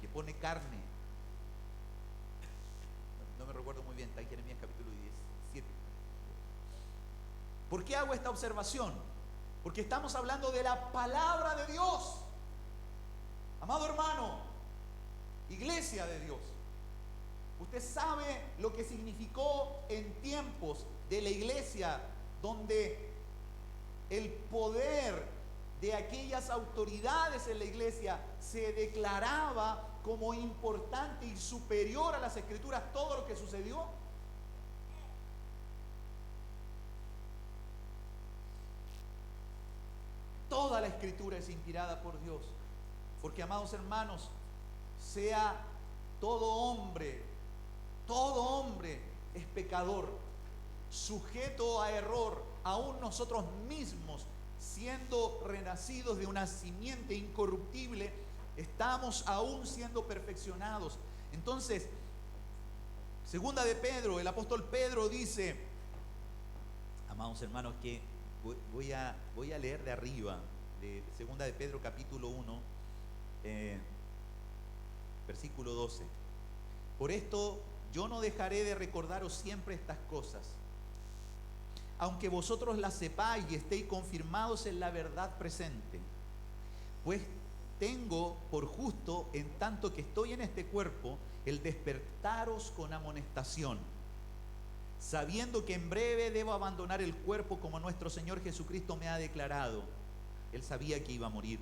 que pone carne. No me recuerdo muy bien, está en Jeremías capítulo 17. ¿Por qué hago esta observación? Porque estamos hablando de la palabra de Dios. Amado hermano, iglesia de Dios, usted sabe lo que significó en tiempos de la iglesia donde el poder de aquellas autoridades en la iglesia se declaraba como importante y superior a las escrituras, todo lo que sucedió. Toda la escritura es inspirada por Dios. Porque, amados hermanos, sea todo hombre es pecador, sujeto a error, aún nosotros mismos, siendo renacidos de una simiente incorruptible, estamos aún siendo perfeccionados. Entonces, segunda de Pedro, el apóstol Pedro dice, amados hermanos, que voy a leer de arriba, de segunda de Pedro capítulo 1, versículo 12. Por esto yo no dejaré de recordaros siempre estas cosas, aunque vosotros las sepáis y estéis confirmados en la verdad presente, pues tengo por justo, en tanto que estoy en este cuerpo, el despertaros con amonestación, sabiendo que en breve debo abandonar el cuerpo, como nuestro Señor Jesucristo me ha declarado. Él sabía que iba a morir.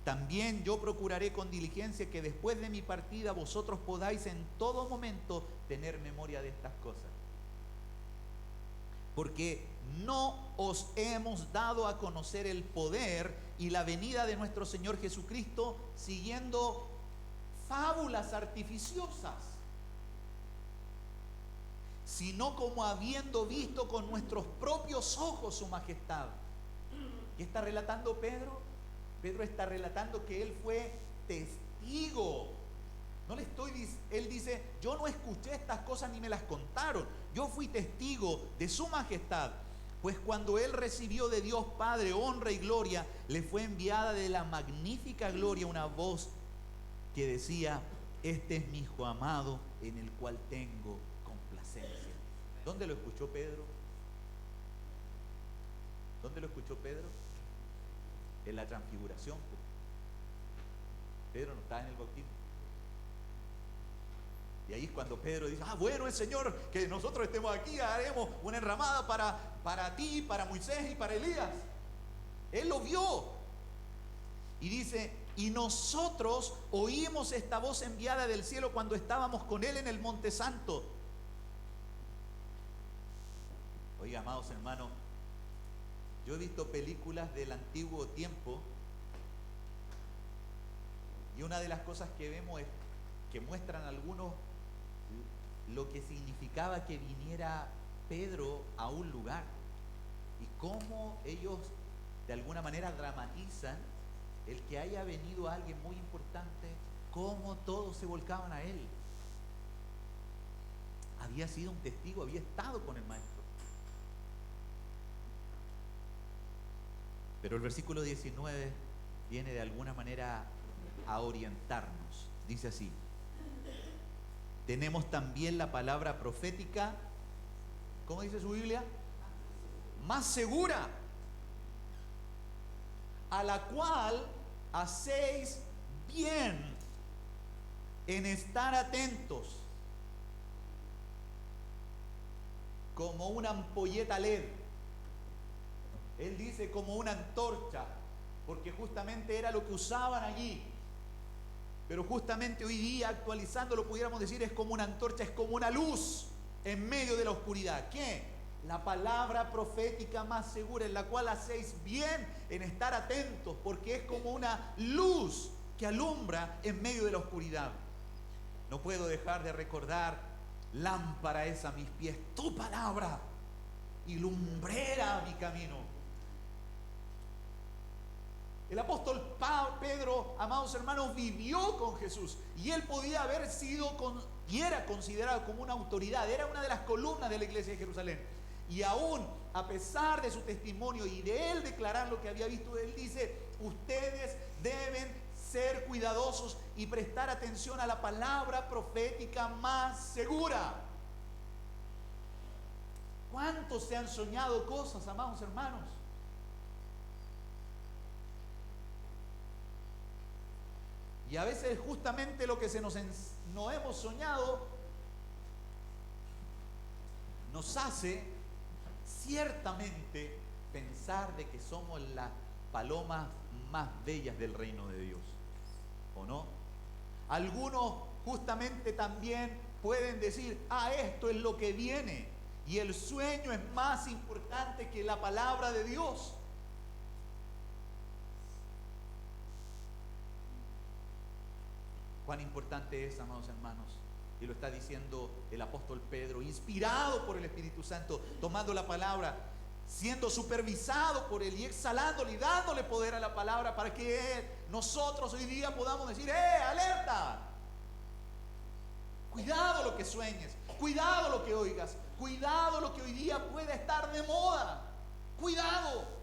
También yo procuraré con diligencia que después de mi partida vosotros podáis en todo momento tener memoria de estas cosas. Porque no os hemos dado a conocer el poder y la venida de nuestro Señor Jesucristo siguiendo fábulas artificiosas, sino como habiendo visto con nuestros propios ojos su majestad. ¿Qué está relatando Pedro? Pedro está relatando que él fue testigo. Él dice, yo no escuché estas cosas ni me las contaron. Yo fui testigo de su majestad. Pues cuando él recibió de Dios Padre honra y gloria, le fue enviada de la magnífica gloria una voz que decía, este es mi Hijo amado en el cual tengo complacencia. ¿Dónde lo escuchó Pedro? ¿Dónde lo escuchó Pedro? En la transfiguración. Pedro no estaba en el bautismo. Y ahí es cuando Pedro dice, bueno, el Señor, que nosotros estemos aquí, haremos una enramada para ti, para Moisés y para Elías. Él lo vio. Y dice, y nosotros oímos esta voz enviada del cielo cuando estábamos con él en el Monte Santo. Oiga, amados hermanos, yo he visto películas del antiguo tiempo y una de las cosas que vemos es que muestran algunos lo que significaba que viniera Pedro a un lugar y cómo ellos de alguna manera dramatizan el que haya venido alguien muy importante, cómo todos se volcaban a él. Había sido un testigo, había estado con el maestro. Pero el versículo 19 viene de alguna manera a orientarnos. Dice así: tenemos también la palabra profética, ¿cómo dice su Biblia? Más segura, a la cual hacéis bien en estar atentos, como una ampolleta LED. Él dice como una antorcha, porque justamente era lo que usaban allí. Pero justamente hoy día, actualizándolo, pudiéramos decir, es como una antorcha, es como una luz en medio de la oscuridad. ¿Qué? La palabra profética más segura, en la cual hacéis bien en estar atentos, porque es como una luz que alumbra en medio de la oscuridad. No puedo dejar de recordar: lámpara es a mis pies tu palabra y lumbrera a mi camino. El apóstol Pedro, amados hermanos, vivió con Jesús y él podía haber sido y era considerado como una autoridad, era una de las columnas de la iglesia de Jerusalén. Y aún a pesar de su testimonio y de él declarar lo que había visto, él dice: ustedes deben ser cuidadosos y prestar atención a la palabra profética más segura. ¿Cuántos se han soñado cosas, amados hermanos? Y a veces justamente lo que nos hemos soñado nos hace ciertamente pensar de que somos las palomas más bellas del reino de Dios, ¿o no? Algunos justamente también pueden decir: esto es lo que viene, y el sueño es más importante que la palabra de Dios. Cuán importante es, amados hermanos, y lo está diciendo el apóstol Pedro, inspirado por el Espíritu Santo, tomando la palabra, siendo supervisado por él y exhalándole y dándole poder a la palabra, para que nosotros hoy día podamos decir: alerta, cuidado lo que sueñes, cuidado lo que oigas, cuidado lo que hoy día puede estar de moda, cuidado.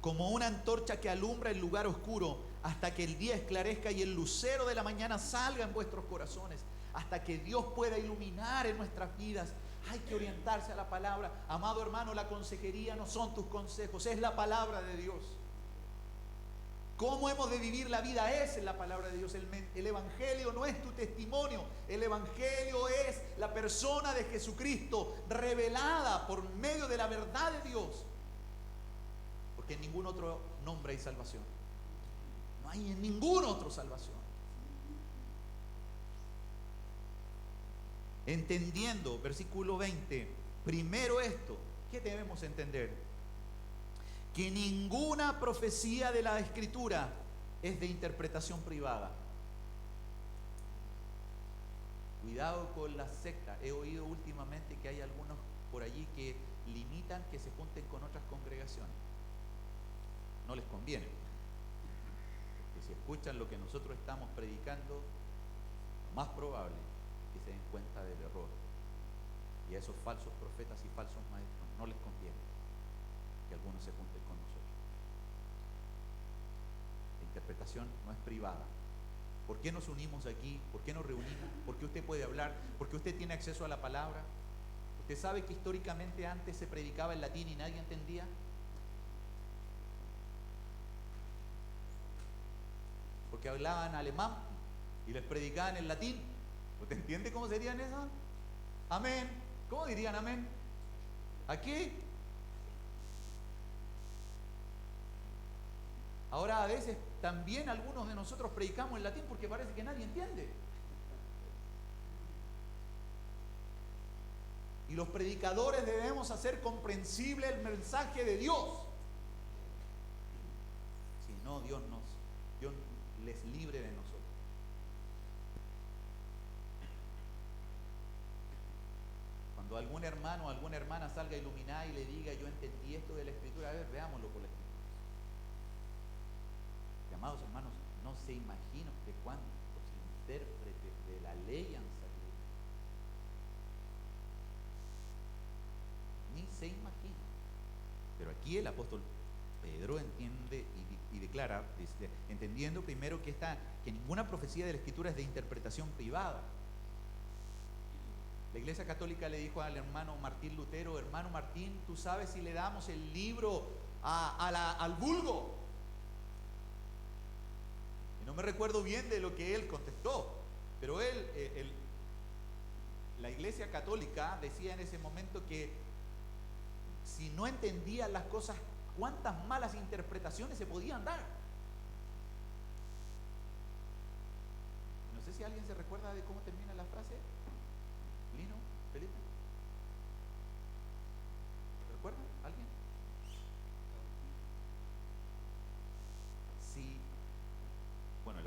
Como una antorcha que alumbra el lugar oscuro, hasta que el día esclarezca y el lucero de la mañana salga en vuestros corazones, hasta que Dios pueda iluminar en nuestras vidas. Hay que orientarse a la palabra. Amado hermano, la consejería no son tus consejos, es la palabra de Dios. ¿Cómo hemos de vivir la vida? Es en la palabra de Dios. El Evangelio no es tu testimonio. El Evangelio es la persona de Jesucristo revelada por medio de la verdad de Dios. Porque en ningún otro nombre hay salvación. No hay en ningún otro salvación. Entendiendo, versículo 20, primero esto, ¿qué debemos entender? Que ninguna profecía de la Escritura es de interpretación privada. Cuidado con la secta. He oído últimamente que hay algunos por allí que limitan que se junten con otras congregaciones. No les conviene, porque si escuchan lo que nosotros estamos predicando, lo más probable es que se den cuenta del error. Y a esos falsos profetas y falsos maestros no les conviene que algunos se junten con nosotros. La interpretación no es privada. ¿Por qué nos unimos aquí? ¿Por qué nos reunimos? ¿Por qué usted puede hablar? ¿Por qué usted tiene acceso a la palabra? ¿Usted sabe que históricamente antes se predicaba en latín y nadie entendía? Porque hablaban alemán y les predicaban en latín. ¿Usted entiende cómo serían esas? Amén. ¿Cómo dirían amén? Aquí. Ahora a veces también algunos de nosotros predicamos en latín porque parece que nadie entiende. Y los predicadores debemos hacer comprensible el mensaje de Dios. Si no, Dios les libre de nosotros. Cuando algún hermano o alguna hermana salga iluminada y le diga, yo entendí esto de la Escritura, a ver, veámoslo por la Escritura. Y, amados hermanos, no se imagina usted cuántos intérpretes de la ley han salido. Ni se imagina. Pero aquí el apóstol Pedro entiende y declara, dice, entendiendo primero que ninguna profecía de la Escritura es de interpretación privada. La Iglesia Católica le dijo al hermano Martín Lutero, hermano Martín, ¿tú sabes si le damos el libro al vulgo? Y no me recuerdo bien de lo que él contestó, pero la Iglesia Católica decía en ese momento que si no entendían las cosas, cuántas malas interpretaciones se podían dar. No sé si alguien se recuerda de cómo termina la frase. Lino, Felipe, ¿recuerdan? ¿Alguien? Sí. Bueno,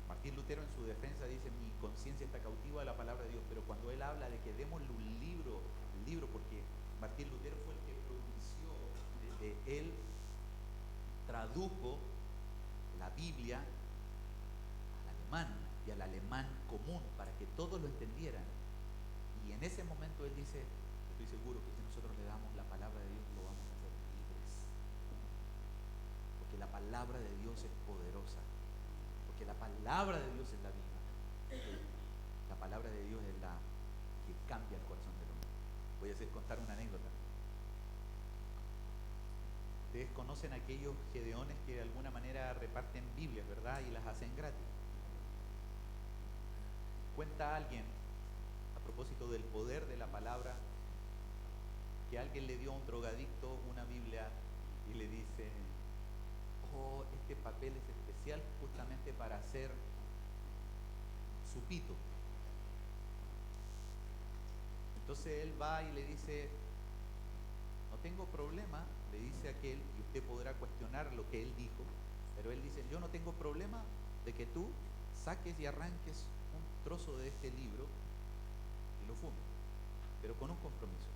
Martín Lutero en su defensa dice, mi conciencia está cautiva de la palabra de Dios, pero cuando él habla de que démosle un libro, porque Martín Lutero fue el que propició, él tradujo la Biblia al alemán y al alemán común para que todos lo entendieran. Y en ese momento él dice, estoy seguro que si nosotros le damos la palabra de Dios lo vamos a hacer libres, porque la palabra de Dios es poderosa, porque la palabra de Dios es la vida, la palabra de Dios es la que cambia el corazón del hombre. Voy a contar una anécdota. Ustedes conocen a aquellos gedeones que de alguna manera reparten Biblias, ¿verdad? Y las hacen gratis. Cuenta alguien, a propósito del poder de la palabra, que alguien le dio a un drogadicto una Biblia y le dice, oh, este papel es especial justamente para hacer su pito. Entonces él va y le dice, no tengo problema, le dice aquel, y usted podrá cuestionar lo que él dijo, pero él dice, yo no tengo problema de que tú saques y arranques un trozo de este libro y lo fumes, pero con un compromiso,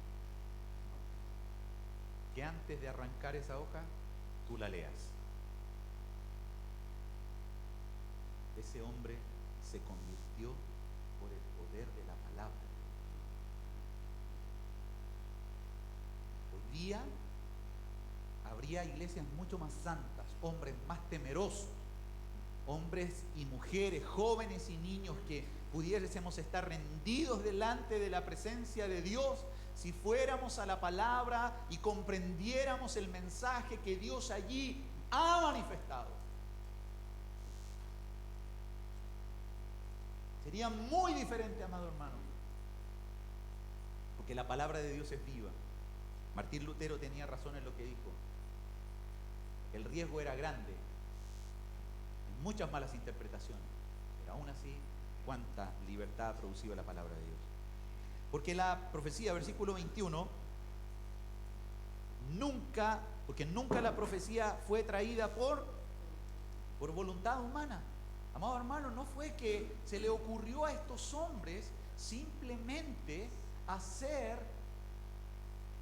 que antes de arrancar esa hoja, tú la leas. Ese hombre se convirtió por el poder de la palabra. Hoy día habría iglesias mucho más santas, hombres más temerosos, hombres y mujeres, jóvenes y niños que pudiésemos estar rendidos delante de la presencia de Dios si fuéramos a la palabra y comprendiéramos el mensaje que Dios allí ha manifestado. Sería muy diferente, amado hermano, porque la palabra de Dios es viva. Martín Lutero tenía razón en lo que dijo. El riesgo era grande, en muchas malas interpretaciones, pero aún así, cuánta libertad ha producido la palabra de Dios. Porque la profecía, versículo 21, nunca la profecía fue traída por voluntad humana. Amado hermano, no fue que se le ocurrió a estos hombres simplemente hacer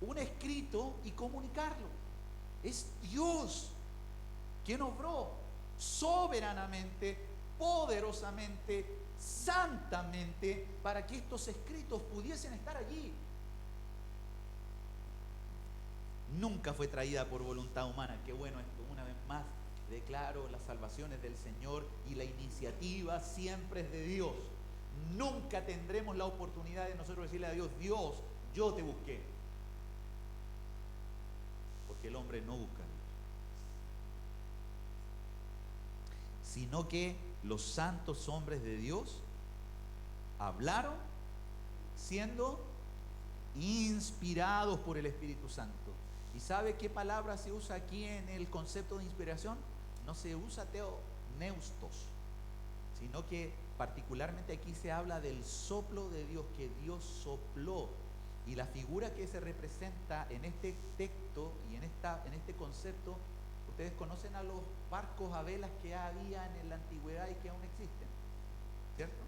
un escrito y comunicarlo. Es Dios quien obró soberanamente, poderosamente, santamente, para que estos escritos pudiesen estar allí. Nunca fue traída por voluntad humana. Qué bueno esto, una vez más declaro, las salvaciones del Señor y la iniciativa siempre es de Dios. Nunca tendremos la oportunidad de nosotros decirle a Dios, Dios, yo te busqué, porque el hombre no busca a Dios, sino que los santos hombres de Dios hablaron siendo inspirados por el Espíritu Santo. ¿Y sabe qué palabra se usa aquí en el concepto de inspiración? No se usa teoneustos, sino que particularmente aquí se habla del soplo de Dios, que Dios sopló. Y la figura que se representa en este texto y en este concepto, ustedes conocen a los barcos a velas que había en la antigüedad y que aún existen, ¿cierto?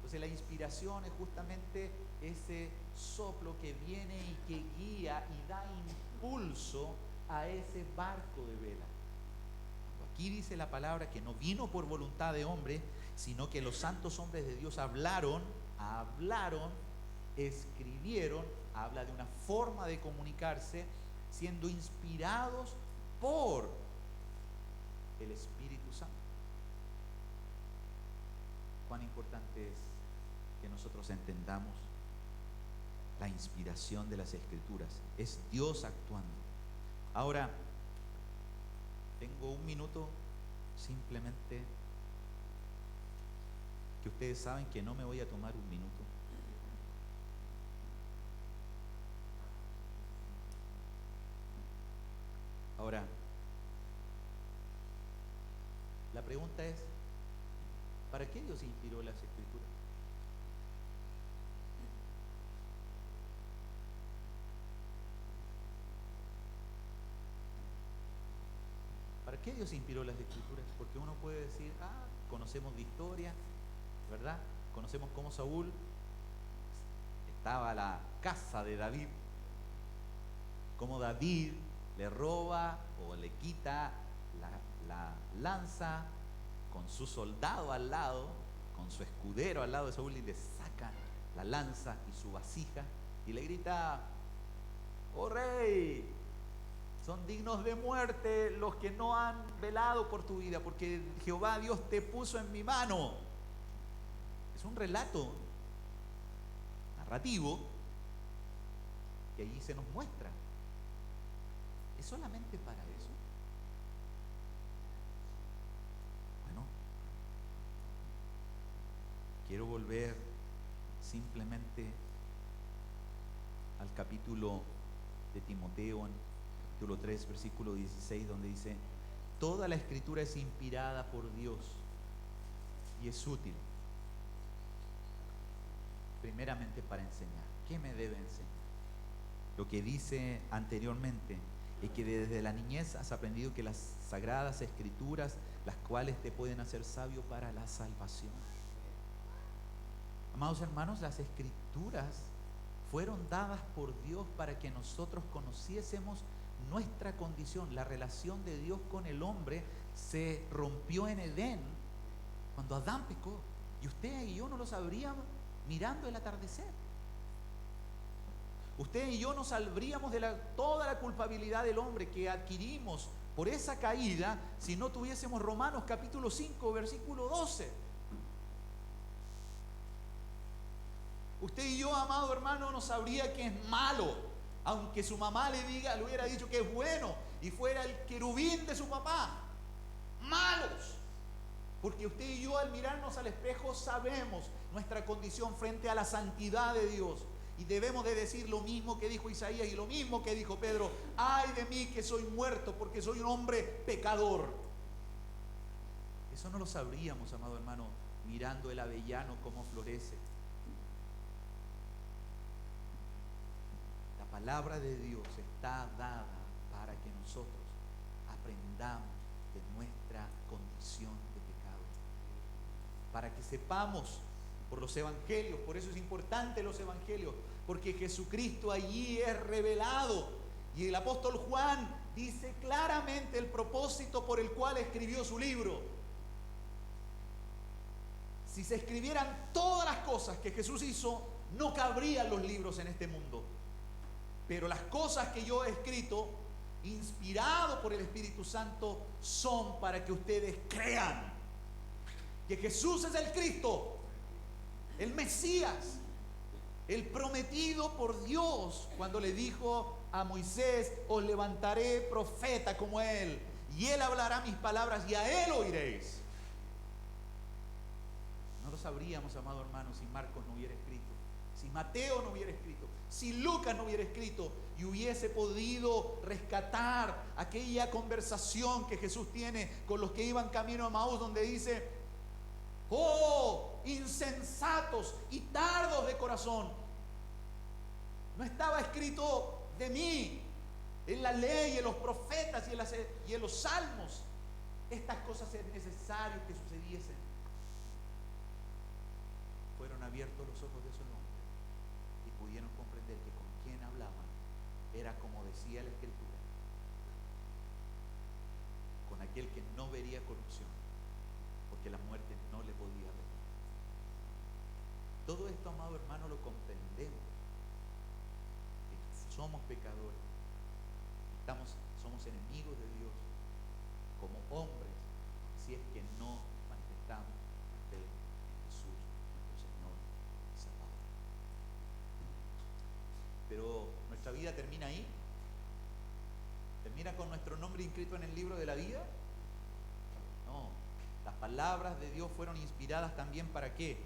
Entonces la inspiración es justamente ese soplo que viene y que guía y da impulso a ese barco de vela. Aquí dice la palabra que no vino por voluntad de hombre, sino que los santos hombres de Dios hablaron, escribieron, habla de una forma de comunicarse, siendo inspirados por el Espíritu Santo. Cuán importante es que nosotros entendamos la inspiración de las Escrituras. Es Dios actuando. Ahora, tengo un minuto, simplemente que ustedes saben que no me voy a tomar un minuto. Ahora, la pregunta es, ¿para qué Dios inspiró las Escrituras? ¿Para qué Dios inspiró las Escrituras? Porque uno puede decir, conocemos de historia, ¿verdad? Conocemos cómo Saúl estaba a la casa de David, cómo David le roba o le quita la lanza con su soldado al lado, con su escudero al lado de Saúl, y le saca la lanza y su vasija y le grita: ¡oh rey! Son dignos de muerte los que no han velado por tu vida, porque Jehová Dios te puso en mi mano. Es un relato narrativo que allí se nos muestra. ¿Es solamente para eso? Bueno, quiero volver simplemente al capítulo de Timoteo, en capítulo 3, versículo 16, donde dice: toda la Escritura es inspirada por Dios y es útil, primeramente para enseñar. ¿Qué me debe enseñar? Lo que dice anteriormente es que desde la niñez has aprendido que las sagradas Escrituras, las cuales te pueden hacer sabio para la salvación. Amados hermanos, las Escrituras fueron dadas por Dios para que nosotros conociésemos nuestra condición. La relación de Dios con el hombre se rompió en Edén cuando Adán pecó, y usted y yo no lo sabríamos mirando el atardecer. Usted y yo nos salvaríamos de toda la culpabilidad del hombre que adquirimos por esa caída si no tuviésemos Romanos capítulo 5 versículo 12. Usted y yo, amado hermano, no sabría que es malo, aunque su mamá le hubiera dicho que es bueno y fuera el querubín de su papá. Malos. Porque usted y yo, al mirarnos al espejo, sabemos nuestra condición frente a la santidad de Dios. Y debemos de decir lo mismo que dijo Isaías y lo mismo que dijo Pedro: ay de mí que soy muerto, porque soy un hombre pecador. Eso no lo sabríamos, amado hermano, mirando el avellano cómo florece. La palabra de Dios está dada para que nosotros aprendamos de nuestra condición de pecado, para que sepamos por los evangelios. Por eso es importante los evangelios, porque Jesucristo allí es revelado, y el apóstol Juan dice claramente el propósito por el cual escribió su libro. Si se escribieran todas las cosas que Jesús hizo, no cabrían los libros en este mundo. Pero las cosas que yo he escrito, inspirado por el Espíritu Santo, son para que ustedes crean que Jesús es el Cristo, el Mesías, el prometido por Dios, cuando le dijo a Moisés: os levantaré profeta como él, y él hablará mis palabras y a él oiréis. No lo sabríamos, amado hermano, si Marcos no hubiera escrito, si Mateo no hubiera escrito, si Lucas no hubiera escrito y hubiese podido rescatar aquella conversación que Jesús tiene con los que iban camino a Maús, donde dice: oh, insensatos y tardos de corazón. No estaba escrito de mí en la ley, en los profetas y en los salmos estas cosas es necesario que sucediesen. fueron abiertos los ojos de esos hombres y pudieron comprender que con quien hablaban era como decía la Escritura, con aquel que no vería corrupción, porque la muerte no le podía ver. Todo esto, amado hermano, lo comprendemos, que somos pecadores, somos enemigos de Dios como hombres, si es que no manifestamos la fe en Jesús, nuestro Señor y Salvador. Pero nuestra vida termina ahí, termina con nuestro nombre inscrito en el libro de la vida. No, las palabras de Dios fueron inspiradas también ¿para qué?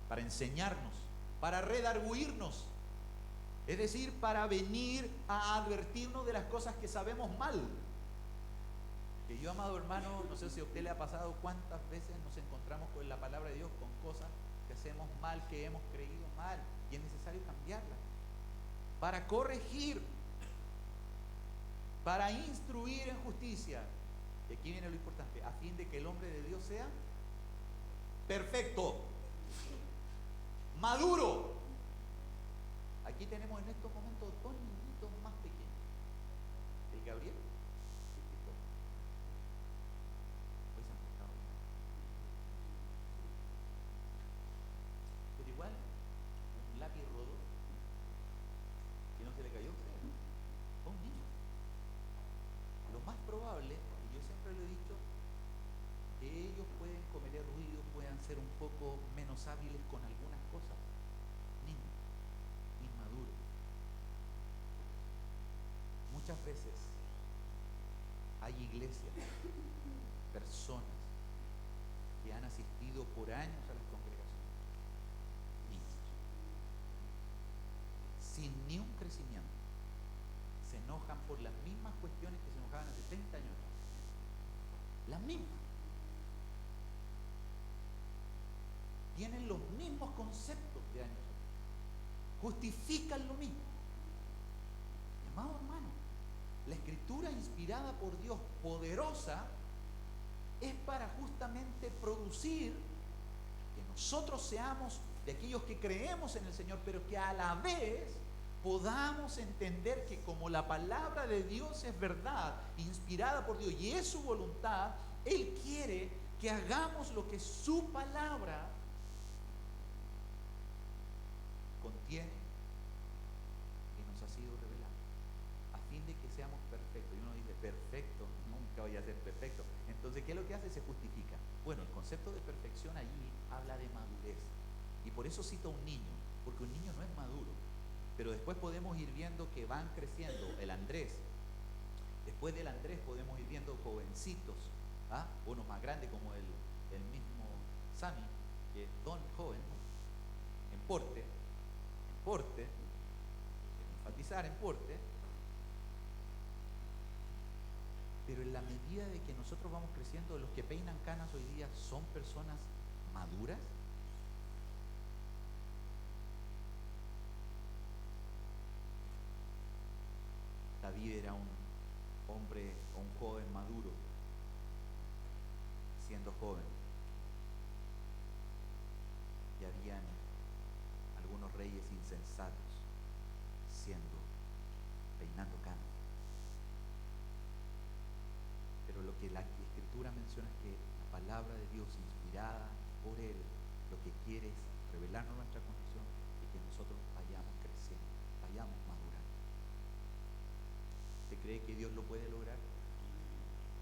Para enseñarnos, para redarguirnos, es decir, para venir a advertirnos de las cosas que sabemos mal. Que yo, amado hermano, no sé si a usted le ha pasado cuántas veces nos encontramos con la palabra de Dios, con cosas que hacemos mal, que hemos creído mal, y es necesario cambiarlas, para corregir, para instruir en justicia. Y aquí viene lo importante, a fin de que el hombre de Dios sea perfecto, maduro. Aquí tenemos en estos momentos dos niñitos más pequeños, el Gabriel y el Cristóbal. Hoy se han portado bien. Pero igual, un lápiz roto que no se le cayó a usted, ¿no? A un niño. Lo más probable, y yo siempre lo he dicho, que ellos pueden cometer ruido, puedan ser un poco menos hábiles con algunas cosas. Niños, inmaduros. Muchas veces hay iglesias, personas que han asistido por años a las congregaciones, niños, sin ni un crecimiento, se enojan por las mismas cuestiones que se enojaban hace 30 años, las mismas. Tienen los mismos conceptos de años, justifican lo mismo. Y, amado hermano, la Escritura inspirada por Dios, poderosa, es para justamente producir que nosotros seamos de aquellos que creemos en el Señor, pero que a la vez podamos entender que como la palabra de Dios es verdad, inspirada por Dios y es su voluntad, Él quiere que hagamos lo que su palabra contiene y nos ha sido revelado, a fin de que seamos perfectos. Y uno dice, perfecto, nunca voy a ser perfecto. Entonces, ¿qué es lo que hace? Se justifica. Bueno, el concepto de perfección allí habla de madurez. Y por eso cito a un niño, porque un niño no es maduro. Pero después podemos ir viendo que van creciendo. El Andrés, después del Andrés podemos ir viendo jovencitos, ¿ah? Uno más grande como el mismo Sammy, que es don joven, en porte, enfatizar en porte, pero en la medida de que nosotros vamos creciendo, los que peinan canas hoy día son personas maduras. David era un hombre o un joven maduro, siendo joven, y habían algunos reyes insensatos peinando canas. Pero lo que la Escritura menciona es que la palabra de Dios, inspirada por Él, lo que quiere es revelarnos nuestra condición y que nosotros vayamos creciendo, vayamos madurando. ¿Usted cree que Dios lo puede lograr?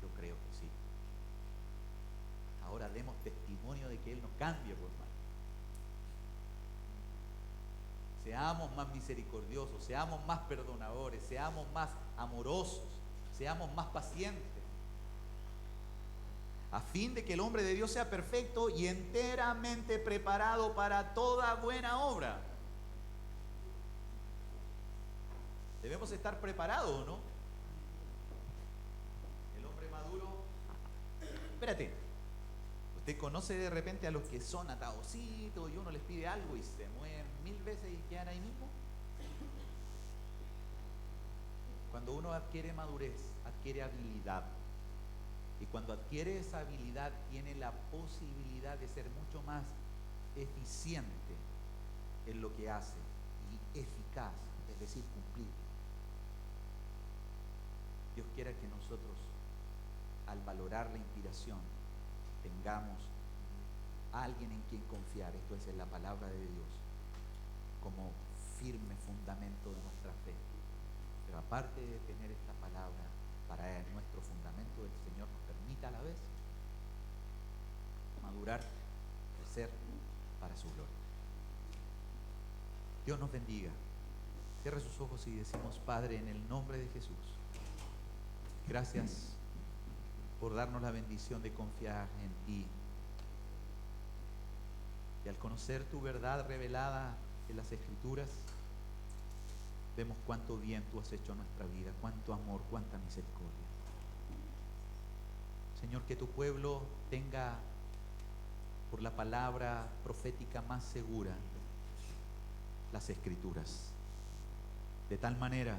Yo creo que sí. Ahora demos testimonio de que Él nos cambie, por mal. Seamos más misericordiosos, seamos más perdonadores, seamos más amorosos, seamos más pacientes, a fin de que el hombre de Dios sea perfecto y enteramente preparado para toda buena obra. Debemos estar preparados, ¿no? El hombre maduro. Espérate. Usted conoce de repente a los que son atadocitos y uno les pide algo y se mueven 1000 veces y quedan ahí mismo. Cuando uno adquiere madurez, adquiere habilidad. Y cuando adquiere esa habilidad, tiene la posibilidad de ser mucho más eficiente en lo que hace y eficaz, es decir, cumplir. Dios quiera que nosotros, al valorar la inspiración, tengamos a alguien en quien confiar, esto es en la palabra de Dios, como firme fundamento de nuestra fe. Pero aparte de tener esta palabra para nuestro fundamento, el Señor nos permita a la vez madurar, crecer para su gloria. Dios nos bendiga. Cierre sus ojos y decimos: Padre, en el nombre de Jesús, gracias por darnos la bendición de confiar en ti. Y al conocer tu verdad revelada en las Escrituras, vemos cuánto bien tú has hecho en nuestra vida, cuánto amor, cuánta misericordia. Señor, que tu pueblo tenga por la palabra profética más segura las Escrituras, de tal manera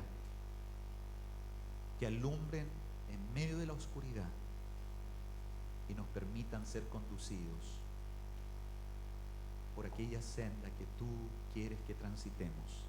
que alumbren en medio de la oscuridad y nos permitan ser conducidos por aquella senda que tú quieres que transitemos.